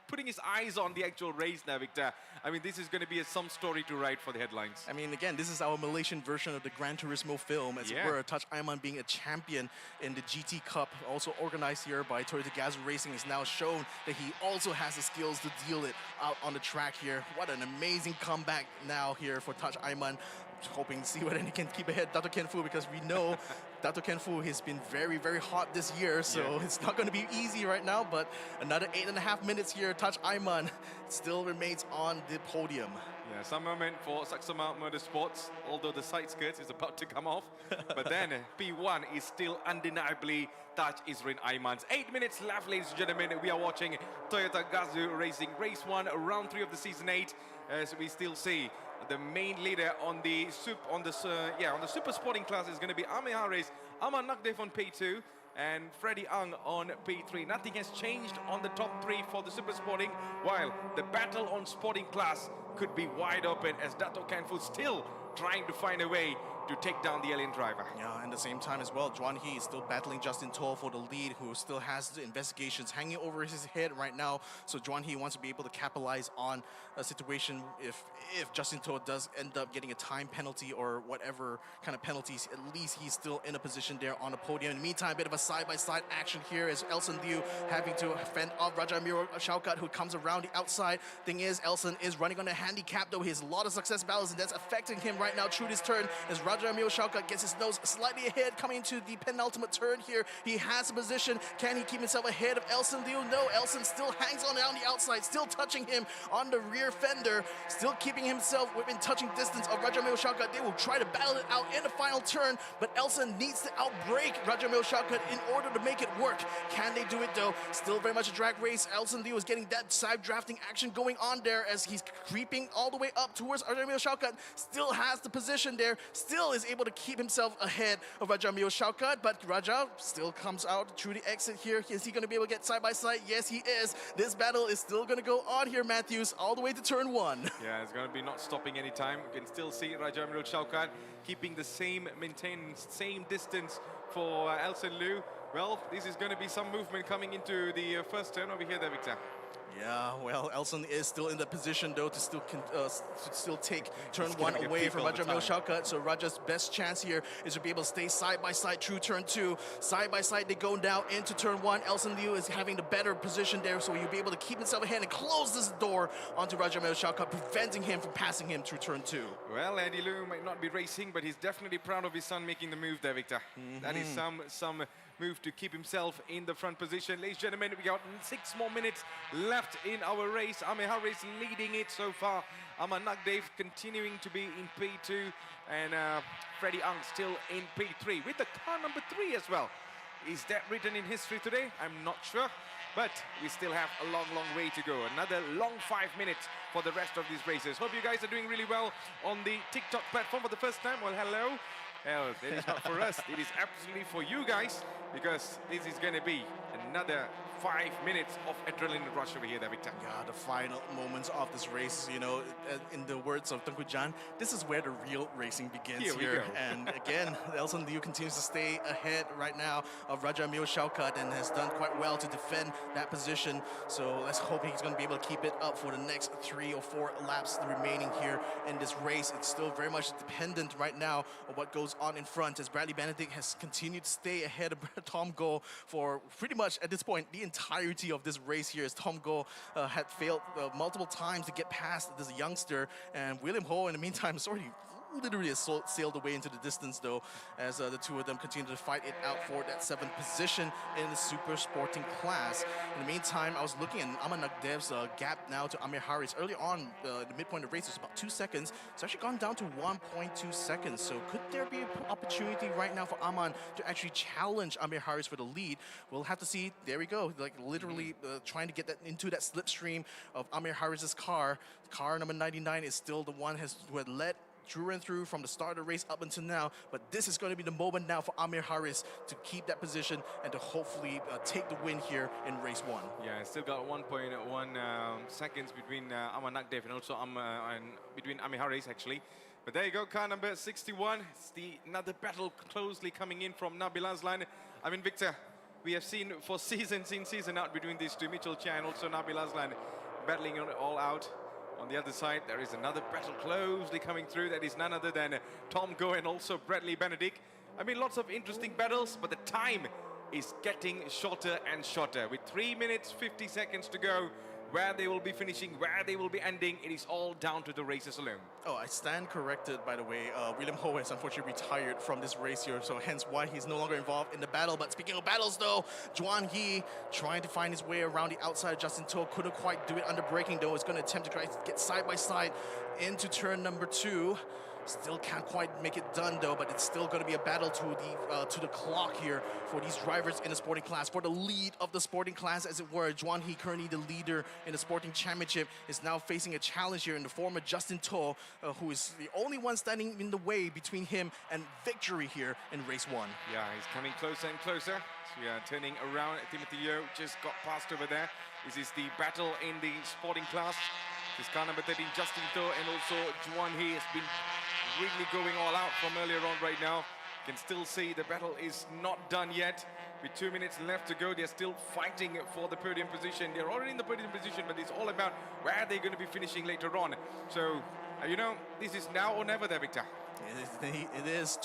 putting his eyes on the actual race now, Victor. I mean, this is going to be some story to write for the headlines. I mean, again, this is our Malaysian version of the Gran Turismo film, as it were. Touch Ayman being a champion in the GT Cup, also organized here by Toyota GAZOO Racing, has now shown that he also has the skills to deal it out on the track here. What an amazing comeback now here for Touch Ayman. Hoping to see whether he can keep ahead Dato Ken Fu, because we know Dato Ken Fu has been very hot this year, so it's not going to be easy right now. But another 8.5 minutes here, Touch Ayman still remains on the podium. Yeah, some moment for Saxama Motorsports, although the side skirts is about to come off. But then P1 is still undeniably Touch Isrin Ayman's. 8 minutes left, ladies and gentlemen. We are watching Toyota GAZOO Racing Race 1, round 3 of the season 8, as we still see the main leader on the super sporting class is going to be Amir Haris, Aman Nakdev on P2, and Freddie Ang on P3. Nothing has changed on the top 3 for the super sporting, while the battle on sporting class could be wide open, as Dato Ken Fu still trying to find a way to take down the alien driver. Yeah, and at the same time as well, Juan He is still battling Justin To for the lead, who still has the investigations hanging over his head right now. So Juan He wants to be able to capitalize on a situation if Justin To does end up getting a time penalty or whatever kind of penalties, at least he's still in a position there on the podium. In the meantime, a bit of a side-by-side action here as Elson Liu having to fend off Raja Miro Shaukat, who comes around the outside. Thing is, Elson is running on a handicap, though he has a lot of success battles, and that's affecting him right now through this turn as Raja Miro Shaukat gets his nose slightly ahead coming into the penultimate turn here. He has a position. Can he keep himself ahead of Elson Liu? No, Elson still hangs on the outside, still touching him on the rear fender, still keeping himself within touching distance of Raja Miro Shaukat. They will try to battle it out in the final turn, but Elson needs to outbrake Raja Miro Shaukat in order to make it work. Can they do it though? Still very much a drag race. Elson Liu is getting that side drafting action going on there as he's creeping all the way up towards Raja Miro Shaukat. Still has the position there, still is able to keep himself ahead of Raja Miro Shaukat, but Raja still comes out through the exit here. Is he going to be able to get side by side? Yes, he is. This battle is still going to go on here, Matthews, all the way to turn 1. Yeah, it's going to be not stopping anytime. You can still see Raja Miro Shaukat keeping the same, same distance for Elson Liu. Well, this is going to be some movement coming into the first turn over here there, Victor. Yeah, well, Elson is still in the position though to still take turn 1 away from Raja Miro Shaukat. So Raja's best chance here is to be able to stay side by side through turn 2. Side by side they go now into turn 1. Elson Liu is having the better position there, so he'll be able to keep himself ahead and close this door onto Raja Miro Shaukat, preventing him from passing him through turn 2. Well, Andy Liu might not be racing, but he's definitely proud of his son making the move there, Victor. That is some move to keep himself in the front position. Ladies and gentlemen, we got 6 more minutes left in our race. Amir Harris leading it so far. Aman Nagdev continuing to be in P2, and Freddie Ang still in P3 with the car number 3 as well. Is that written in history today? I'm not sure, but we still have a long, long way to go. Another long 5 minutes for the rest of these races. Hope you guys are doing really well on the TikTok platform for the first time. Well, hello. Well, it is not for us. It is absolutely for you guys, because this is going to be another 5 minutes of adrenaline rush over here there, Victor. Yeah, the final moments of this race, you know, in the words of Tengku Jan, this is where the real racing begins Here we go. And again, Elson Liu continues to stay ahead right now of Raja Miro Shaukat and has done quite well to defend that position. So let's hope he's going to be able to keep it up for the next 3 or 4 laps remaining here in this race. It's still very much dependent right now on what goes on in front, as Bradley Benedict has continued to stay ahead of Tom Goh for pretty much, at this point, the entirety of this race here, as Tom Goh had failed multiple times to get past this youngster, and William Ho in the meantime has already literally sailed away into the distance though, as the two of them continue to fight it out for that 7th position in the super sporting class. In the meantime, I was looking at Aman Nagdev's gap now to Amir Harris. Early on, the midpoint of the race was about 2 seconds. It's actually gone down to 1.2 seconds. So could there be an opportunity right now for Aman to actually challenge Amir Harris for the lead? We'll have to see. There we go. Like literally trying to get that into that slipstream of Amir Harris's car. Car number 99 is still the one who had led through and through from the start of the race up until now, but this is going to be the moment now for Amir Harris to keep that position and to hopefully take the win here in race 1. Yeah, still got 1.1 seconds between Aman Nagdev and also between Amir Harris actually. But there you go, car number 61. It's another battle closely coming in from Nabil Azlan. I mean, Victor, we have seen for seasons in, season out between these two, Mitchell Chan and also Nabil Azlan battling it all out. On the other side, there is another battle closely coming through. That is none other than Tom Goh and also Bradley Benedict. I mean, lots of interesting battles, but the time is getting shorter and shorter. With 3 minutes, 50 seconds to go, where they will be finishing, where they will be ending, it is all down to the races alone. Oh, I stand corrected, by the way. William Ho has unfortunately retired from this race here, so hence why he's no longer involved in the battle. But speaking of battles, though, Juan He trying to find his way around the outside. Justin To couldn't quite do it under braking, though. Is going to attempt to try to get side by side into turn number 2. Still can't quite make it done though, but it's still going to be a battle to the clock here for these drivers in the sporting class. For the lead of the sporting class, as it were, Juan He, currently the leader in the sporting championship, is now facing a challenge here in the form of Justin To, who is the only one standing in the way between him and victory here in race 1. Yeah, he's coming closer and closer. So we are turning around. Timothy Yeo just got past over there. This is the battle in the sporting class. This car number 13, Justin To, and also Juan He has been really going all out from earlier on right now. You can still see the battle is not done yet. With 2 minutes left to go, they're still fighting for the podium position. They're already in the podium position, but it's all about where they're going to be finishing later on. So, you know, this is now or never there, Victor. It is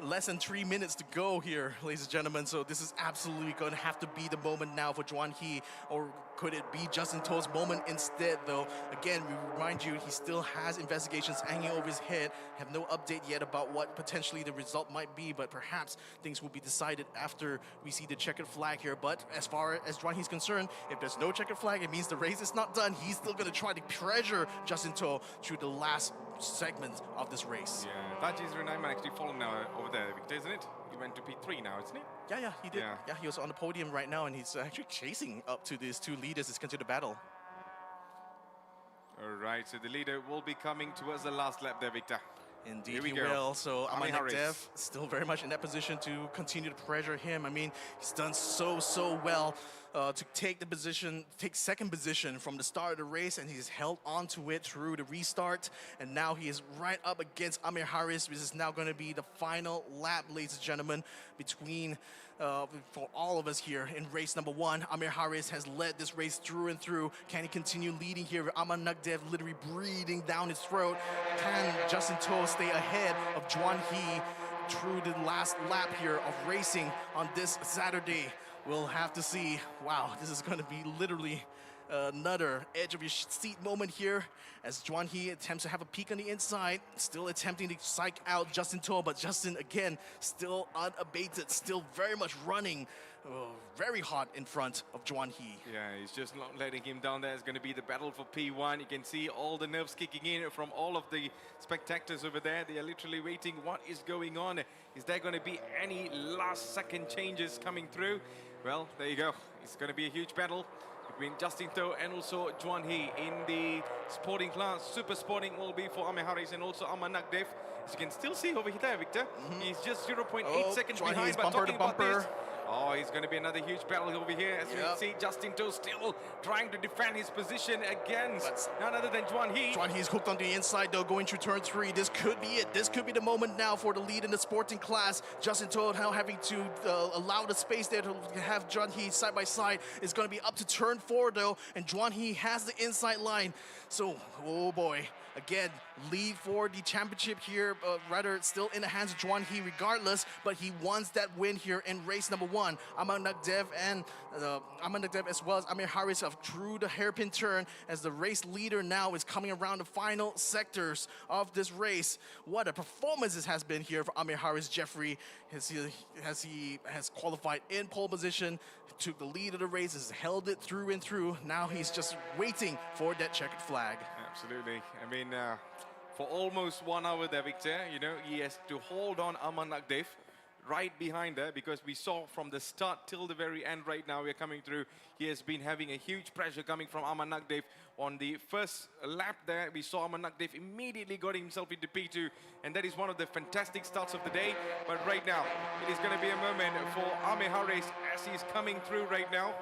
less than 3 minutes to go here, ladies and gentlemen. So this is absolutely going to have to be the moment now for Juan He, or could it be Justin To's moment instead, though? Again, we remind you, he still has investigations hanging over his head. Have no update yet about what potentially the result might be, but perhaps things will be decided after we see the checkered flag here. But as far as Juan He's concerned, if there's no checkered flag, it means the race is not done. He's still going to try to pressure Justin To through the last segment of this race. Yeah, Tajis Renaiman actually fallen now over there, Victor, isn't it? He went to P3 now, isn't he? Yeah, he did. Yeah, he was on the podium right now, and he's actually chasing up to these two leaders. It's into the battle. All right, so the leader will be coming towards the last lap there, Victor. Indeed, he will. So Aman Nagdev still very much in that position to continue to pressure him. I mean, he's done so well to take the position, take second position from the start of the race, and he's held on to it through the restart. And now he is right up against Amir Harris, which is now going to be the final lap, ladies and gentlemen, between for all of us here in race number 1. Amir Harris has led this race through and through. Can he continue leading here with Aman Nagdev literally breathing down his throat? Can Justin To stay ahead of Juan He through the last lap here of racing on this Saturday? We'll have to see. Wow, this is going to be literally another edge of your seat moment here as Juan He attempts to have a peek on the inside, still attempting to psych out Justin To, but Justin, again, still unabated, still very much running very hot in front of Juan He. Yeah, he's just not letting him down there. It's going to be the battle for P1. You can see all the nerves kicking in from all of the spectators over there. They are literally waiting. What is going on? Is there going to be any last-second changes coming through? Well, there you go. It's going to be a huge battle between Justin To and also Juan He in the sporting class. Super sporting will be for Amir Harris and also Aman Nagdev. As you can still see over there, Victor, he's just 0.8 seconds Juan behind. He's But bumper talking to about bumper. this, oh, it's going to be another huge battle over here. As we see Justin To still trying to defend his position against none other than Juan He. Juan He's hooked on the inside, though, going through turn 3. This could be it. This could be the moment now for the lead in the sporting class. Justin To now having to allow the space there to have Juan He side by side. It's going to be up to turn 4, though, and Juan He has the inside line. So, oh boy. Again, lead for the championship here, rather still in the hands of Juan He regardless, but he wants that win here in race number 1. Aman Nagdev and Aman Nagdev as well as Amir Harris have through the hairpin turn as the race leader now is coming around the final sectors of this race. What a performance this has been here for Amir Harris. Jeffrey, as he has qualified in pole position, took the lead of the race, has held it through and through. Now he's just waiting for that checkered flag. Absolutely. I mean, for almost 1 hour there, Victor, you know, he has to hold on Aman Nagdev right behind there, because we saw from the start till the very end right now we're coming through. He has been having a huge pressure coming from Aman Nagdev. On the first lap there, we saw Aman Nagdev immediately got himself into P2, and that is one of the fantastic starts of the day. But right now, it is going to be a moment for Amir Harris as he's coming through right now.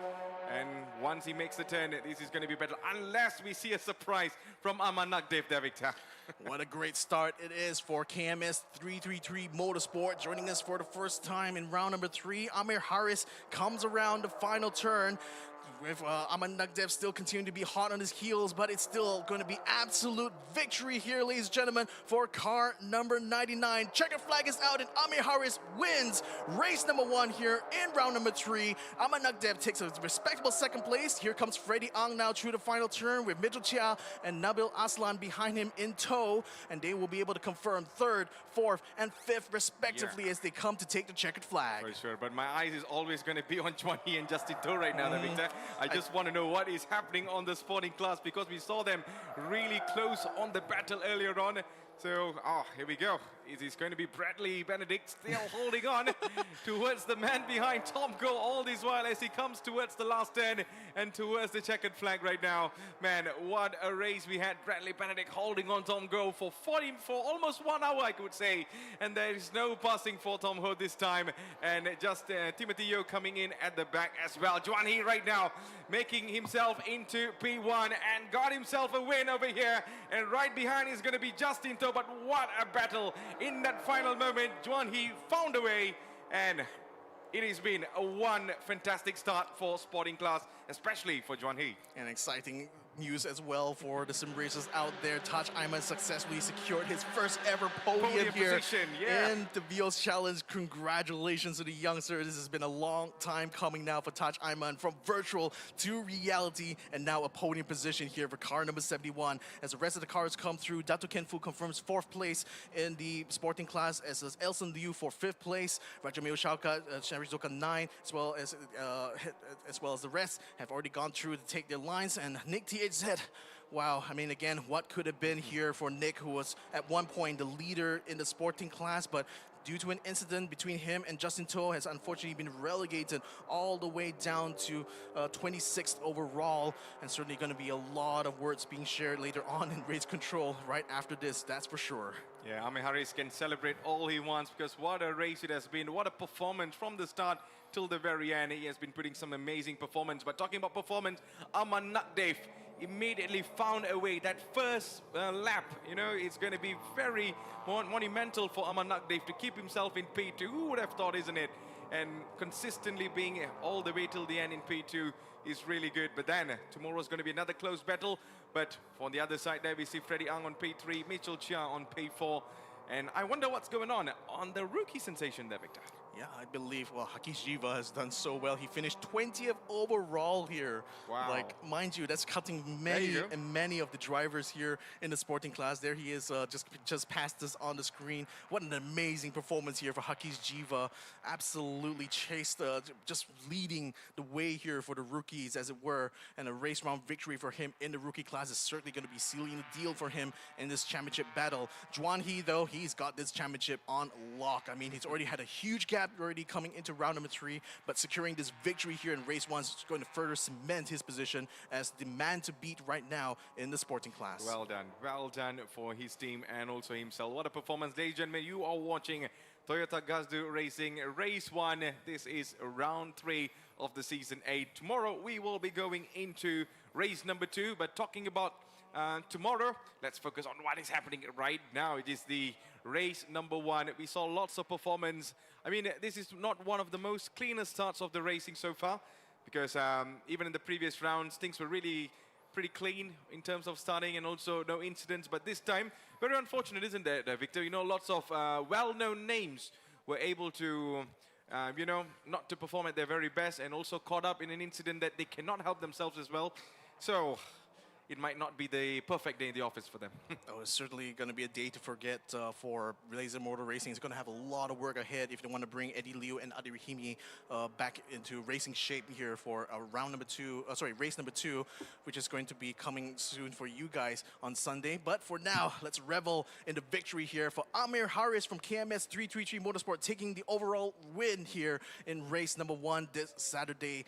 And once he makes the turn, this is going to be better, unless we see a surprise from Aman Nagdev there, Victor. What a great start it is for KMS 333 Motorsport. Joining us for the first time in round number 3, Amir Harris comes around the final turn, with Aman Nagdev still continuing to be hot on his heels, but it's still going to be absolute victory here, ladies and gentlemen, for car number 99. Checkered flag is out, and Amir Harris wins race number 1 here in round number 3. Aman Nagdev takes a respectable second place. Here comes Freddie Ang now through the final turn with Mitchell Chia and Nabil Aslan behind him in tow, and they will be able to confirm 3rd, 4th, and 5th respectively as they come to take the checkered flag. For sure, but my eyes is always going to be on Juan He and Justin To right now, Victor. I just want to know what is happening on the sporting class, because we saw them really close on the battle earlier on. So, here we go. It is going to be Bradley Benedict still holding on towards the man behind Tom Go all this while as he comes towards the last 10 and towards the checkered flag right now. Man, what a race we had. Bradley Benedict holding on Tom Go for almost 1 hour, I could say. And there is no passing for Tom Ho this time. And just Timothy Yeo coming in at the back as well. Juan He right now making himself into P1 and got himself a win over here. And right behind is going to be Justin To. But what a battle in that final moment. Juan He found a way, and it has been one fantastic start for Sporting Class, especially for Juan He. And exciting news as well for the sim racers out there. Taj Aiman successfully secured his first ever podium here position, yeah. in the Vios Challenge. Congratulations to the youngster. This has been a long time coming now for Taj Aiman, from virtual to reality, and now a podium position here for car number 71. As the rest of the cars come through, Dato Ken Fu confirms 4th place in the Sporting Class, as does Elson Liu for 5th place. Rajameo Shaukat, Sharizoka 9, as well as the rest have already gone through to take their lines. And Nick THZ, wow, I mean, again, what could have been here for Nick, who was at one point the leader in the Sporting Class, but due to an incident between him and Justin To, has unfortunately been relegated all the way down to 26th overall, and certainly going to be a lot of words being shared later on in race control right after this, that's for sure. Yeah, Amir Haris can celebrate all he wants, because what a race it has been. What a performance from the start till the very end. He has been putting some amazing performance. But talking about performance, Aman Nakdev immediately found a way. That first lap, you know, it's going to be very monumental for Aman Nakdev to keep himself in P2. Who would have thought, isn't it? And consistently being all the way till the end in P2 is really good. But then tomorrow's going to be another close battle. But on the other side there, we see Freddie Ang on P3, Mitchell Chia on P4. And I wonder what's going on the rookie sensation there, Victor. Yeah, I believe, well, Hakish Jiva has done so well. He finished 20th overall here. Wow. Like, mind you, that's cutting many and many of the drivers here in the Sporting Class. There he is, just past us on the screen. What an amazing performance here for Hakish Jiva. Absolutely chased, just leading the way here for the rookies, as it were. And a race round victory for him in the rookie class is certainly going to be sealing the deal for him in this championship battle. Juan He, though, he's got this championship on lock. I mean, he's already had a huge gap already coming into round number 3, but securing this victory here in race 1 is going to further cement his position as the man to beat right now in the Sporting Class. Well done for his team and also himself. What a performance, ladies and gentlemen. You are watching Toyota GAZOO Racing Race 1. This is round 3 of the season 8. Tomorrow we will be going into race number 2, but talking about tomorrow, let's focus on what is happening right now. It is the race number 1. We saw lots of performance. I mean, this is not one of the most cleanest starts of the racing so far, because even in the previous rounds, things were really pretty clean in terms of starting and also no incidents. But this time, very unfortunate, isn't it, Victor? You know, lots of well-known names were able to, you know, not to perform at their very best, and also caught up in an incident that they cannot help themselves as well. So it might not be the perfect day in the office for them. Oh, it's certainly going to be a day to forget for Laser Motor Racing. It's going to have a lot of work ahead if they want to bring Eddie Liu and Adi Rahimi back into racing shape here for race number 2, which is going to be coming soon for you guys on Sunday. But for now, let's revel in the victory here for Amir Haris from KMS 333 Motorsport, taking the overall win here in race number 1 this Saturday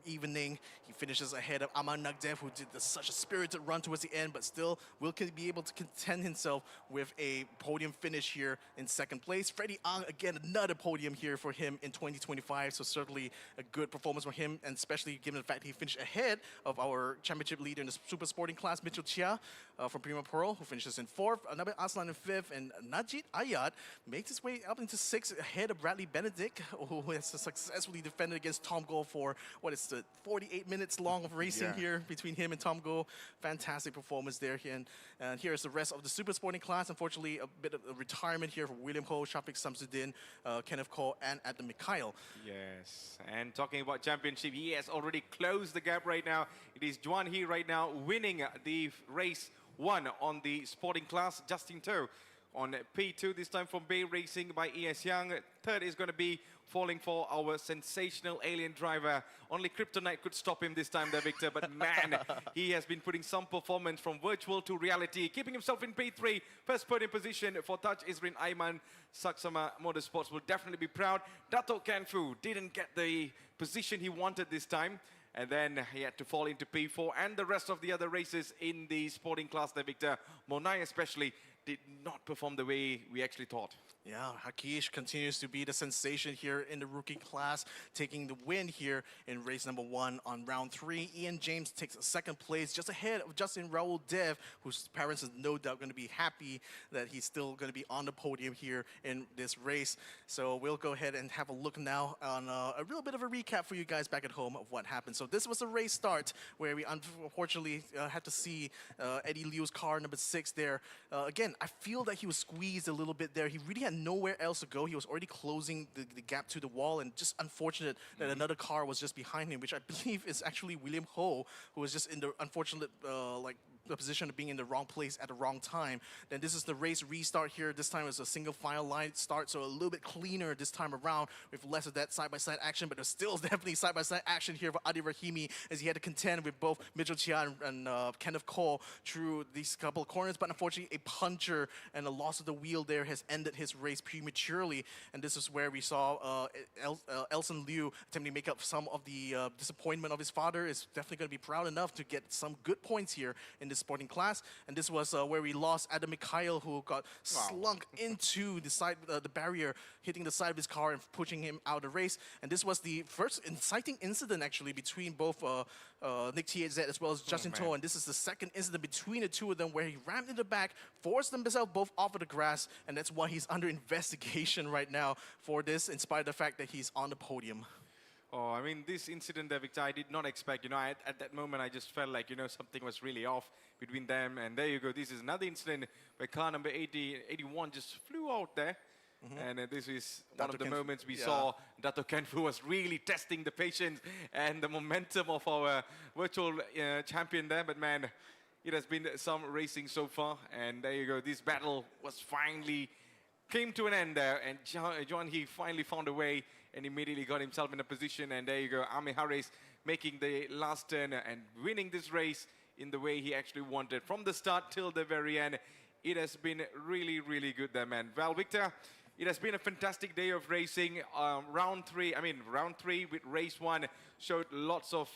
evening. He finishes ahead of Aman Nagdev, who did such a spirited run towards the end, but still will be able to contend himself with a podium finish here in 2nd place. Freddie Ang, again, another podium here for him in 2025, so certainly a good performance for him, and especially given the fact he finished ahead of our championship leader in the Super Sporting Class, Mitchell Chia from Prima Pearl, who finishes in 4th, Nabil Aslan in 5th, and Najid Ayat makes his way up into 6th ahead of Bradley Benedict, who has successfully defended against Tom Go for, what is the 48 minutes long of racing here between him and Tom Go. Fantastic performance there. And here's the rest of the Super Sporting Class. Unfortunately, a bit of a retirement here for William Ho, Shafiq Samsuddin, Kenneth Cole, and Adam Mikhail. Yes, and talking about championship, he has already closed the gap right now. It is Juan He right now winning the race 1 on the Sporting Class. Justin To on P2, this time from Bay Racing by ES Young. Third is going to be falling for our sensational alien driver. Only Kryptonite could stop him this time there, Victor. But man, he has been putting some performance from virtual to reality, keeping himself in P3. First podium position for Taj Isrin Aiman. Saksama Motorsports will definitely be proud. Dato Kanfu didn't get the position he wanted this time. And then he had to fall into P4, and the rest of the other races in the sporting class there, Victor. Monai especially did not perform the way we actually thought. Yeah, Hakish continues to be the sensation here in the rookie class, taking the win here in race number 1 on round 3. Ian James takes second place, just ahead of Justin Raul Dev, whose parents are no doubt going to be happy that he's still going to be on the podium here in this race. So we'll go ahead and have a look now on a real bit of a recap for you guys back at home of what happened. So this was the race start where we unfortunately had to see Eddie Liu's car, number 6 there. Again, I feel that he was squeezed a little bit there. He really had nowhere else to go. He was already closing the gap to the wall, and just unfortunate that another car was just behind him, which I believe is actually William Ho, who was just in the unfortunate the position of being in the wrong place at the wrong time. Then this is the race restart here. This time it's a single file line start, so a little bit cleaner this time around with less of that side-by-side action, but there's still definitely side-by-side action here for Adi Rahimi as he had to contend with both Mitchell Chia and Kenneth Cole through these couple of corners, but unfortunately a puncher and a loss of the wheel there has ended his race prematurely, and this is where we saw Elson Liu attempting to make up some of the disappointment of his father. Is definitely going to be proud enough to get some good points here in this sporting class, and this was where we lost Adam Mikhail, who got slunk into the side, the barrier, hitting the side of his car and pushing him out of the race. And this was the first inciting incident actually between both Nick THZ as well as Justin Toh, and this is the second incident between the two of them where he rammed in the back, forced themselves both off of the grass, and that's why he's under investigation right now for this, in spite of the fact that he's on the podium. Oh, I mean, this incident there, Victor, I did not expect. You know, at that moment, I just felt like, you know, something was really off between them. And there you go. This is another incident where car number 81 just flew out there. And this is one of the moments we saw Dato Kenfu was really testing the patience and the momentum of our virtual champion there. But man, it has been some racing so far. And there you go. This battle was finally came to an end there. And John, he finally found a way and immediately got himself in a position. And there you go. Ami Harris making the last turn and winning this race in the way he actually wanted. From the start till the very end, it has been really, really good there, man. Well, Victor, it has been a fantastic day of racing. Round three with race 1 showed lots of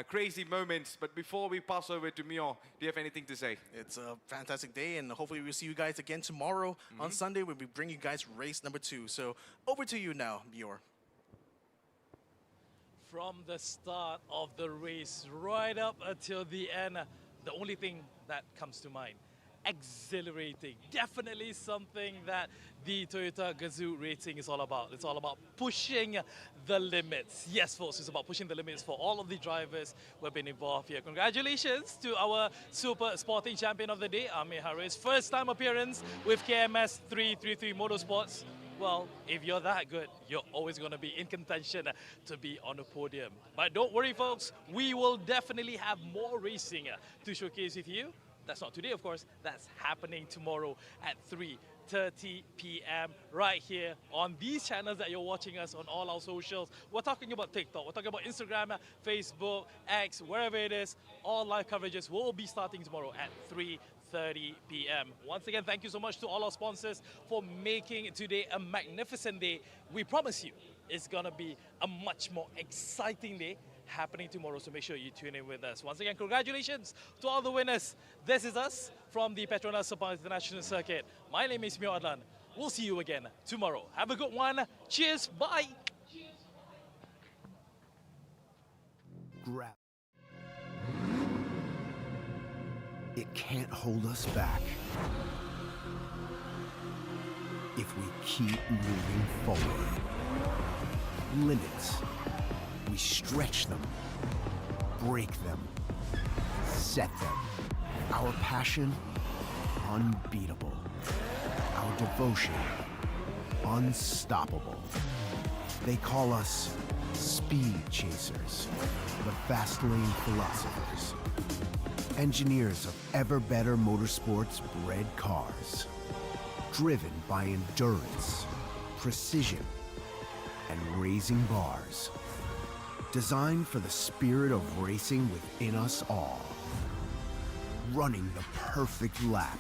crazy moments. But before we pass over to Mio, do you have anything to say? It's a fantastic day, and hopefully we'll see you guys again tomorrow on Sunday when we bring you guys race number 2. So over to you now, Mio. From the start of the race right up until the end, the only thing that comes to mind, exhilarating. Definitely something that the Toyota GAZOO rating is all about. It's all about pushing the limits. Yes, folks, it's about pushing the limits for all of the drivers who have been involved here. Congratulations to our Super Sporting Champion of the Day, Amir Harris. First time appearance with KMS 333 Motorsports. Well, if you're that good, you're always going to be in contention to be on the podium. But don't worry, folks. We will definitely have more racing to showcase with you. That's not today, of course. That's happening tomorrow at 3:30 p.m. right here on these channels that you're watching us on all our socials. We're talking about TikTok, we're talking about Instagram, Facebook, X, wherever it is. All live coverages will be starting tomorrow at 3:30 p.m. Once again, thank you so much to all our sponsors for making today a magnificent day. We promise you it's going to be a much more exciting day happening tomorrow, so make sure you tune in with us. Once again, congratulations to all the winners. This is us from the Petronas Sepang International Circuit. My name is Mio Adlan. We'll see you again tomorrow. Have a good one. Cheers. Bye. Grab. It can't hold us back if we keep moving forward. Limits. We stretch them, break them, set them. Our passion, unbeatable. Our devotion, unstoppable. They call us speed chasers, the fast lane philosophers. Engineers of ever better motorsports bred cars. driven by endurance, precision, and raising bars. Designed for the spirit of racing within us all. Running the perfect lap,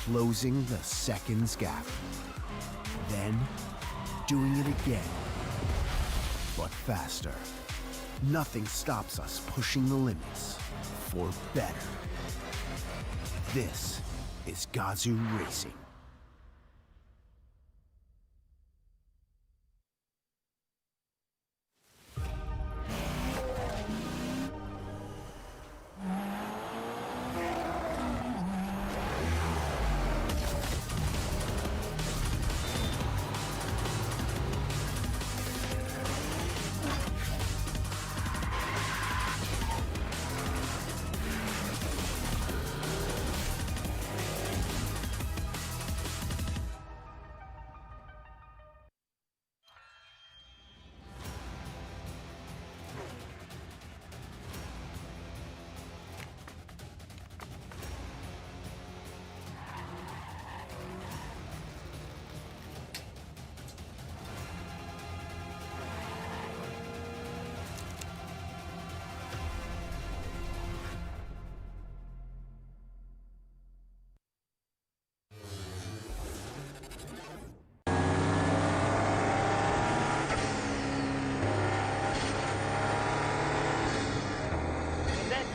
closing the seconds gap. Then, doing it again, but faster. Nothing stops us pushing the limits for better. This is GAZOO Racing.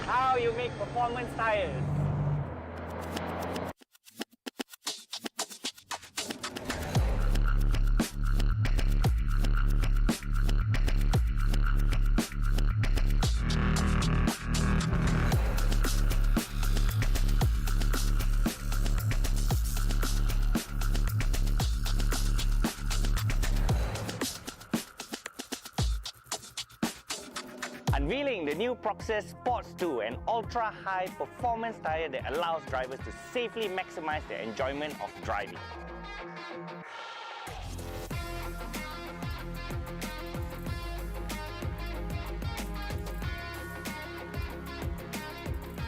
How you make performance tires. Unveiling the new Proxys Sports 2, an ultra-high performance tire that allows drivers to safely maximize their enjoyment of driving.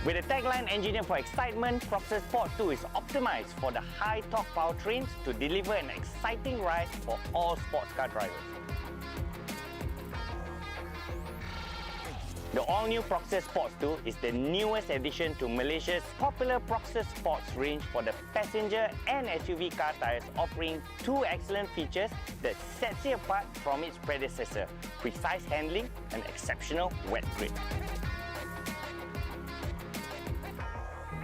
With a tagline engineered for excitement, Proxys Sports 2 is optimized for the high torque powertrains to deliver an exciting ride for all sports car drivers. The all-new Proxys Sports 2 is the newest addition to Malaysia's popular Proxys Sports range for the passenger and SUV car tires, offering two excellent features that sets it apart from its predecessor: precise handling and exceptional wet grip.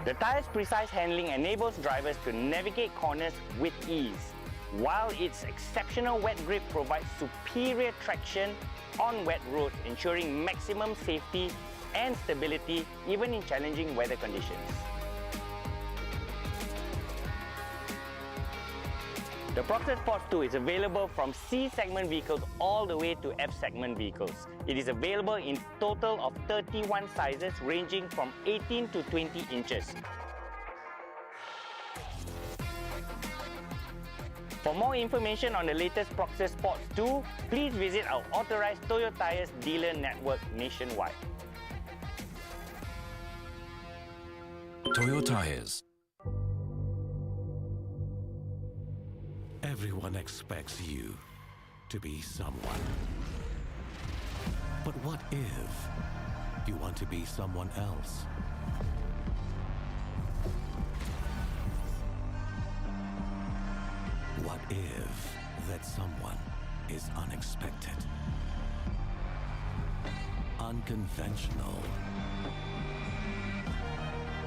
The tire's precise handling enables drivers to navigate corners with ease, while its exceptional wet grip provides superior traction on wet roads, ensuring maximum safety and stability even in challenging weather conditions. The Proxys Sports 2 is available from C segment vehicles all the way to F segment vehicles. It is available in total of 31 sizes ranging from 18 to 20 inches. For more information on the latest Proxys Sports 2, please visit our authorized Toyo Tires dealer network nationwide. Toyo Tires. Everyone expects you to be someone. But what if you want to be someone else? What if that someone is unexpected, unconventional,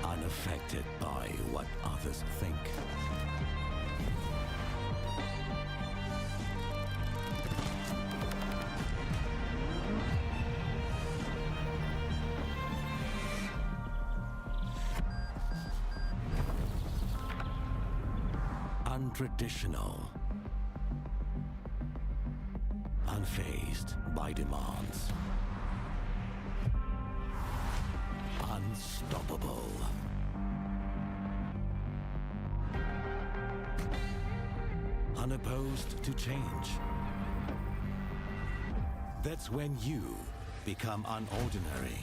unaffected by what others think? Untraditional, unfazed by demands, unstoppable, unopposed to change. That's when you become unordinary.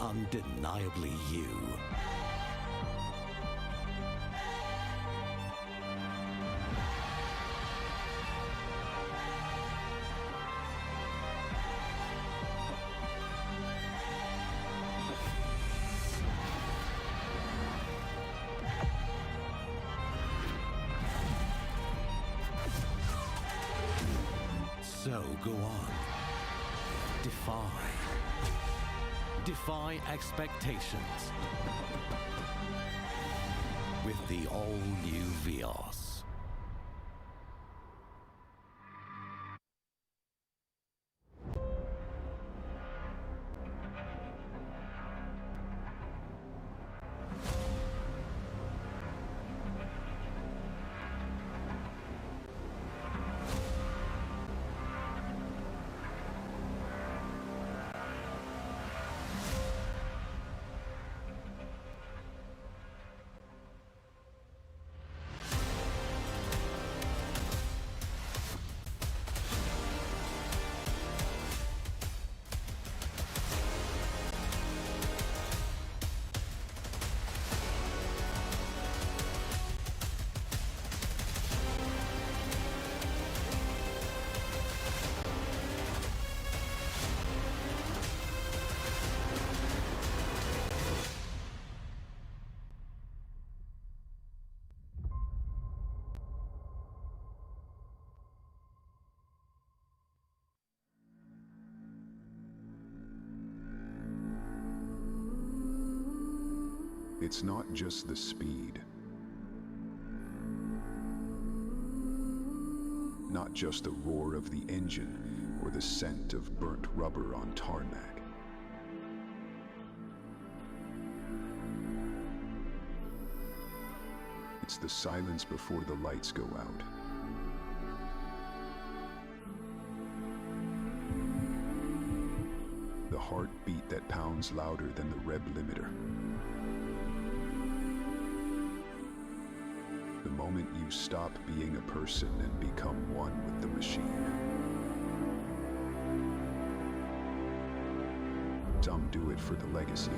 undeniably you. So go on. Defy expectations with the all-new Vios. It's not just the speed, not just the roar of the engine or the scent of burnt rubber on tarmac. It's the silence before the lights go out. The heartbeat that pounds louder than the rev limiter. The moment you stop being a person and become one with the machine. Some do it for the legacy.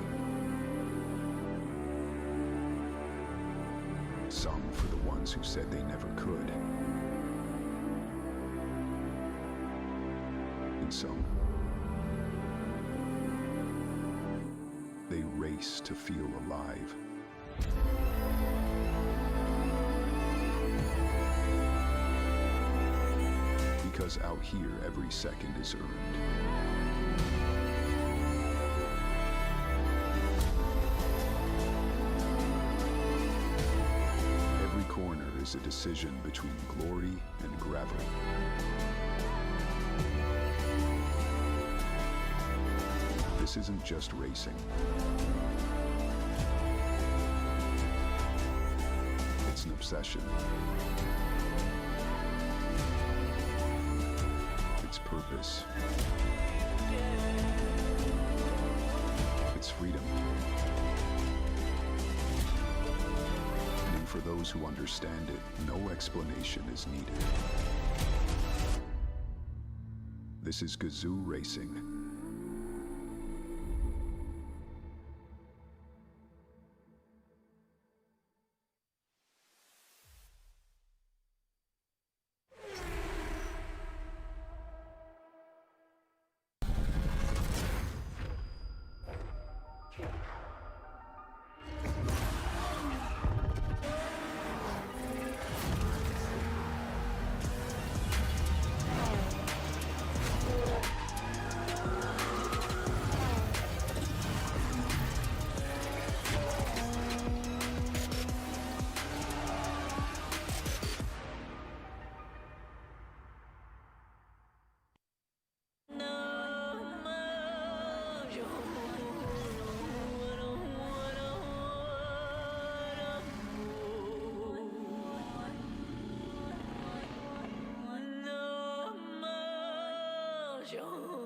Some for the ones who said they never could. And some, they race to feel alive. Because out here, every second is earned. Every corner is a decision between glory and gravity. This isn't just racing. It's an obsession. It's purpose. It's freedom. And for those who understand it, no explanation is needed. This is GAZOO Racing. Joe.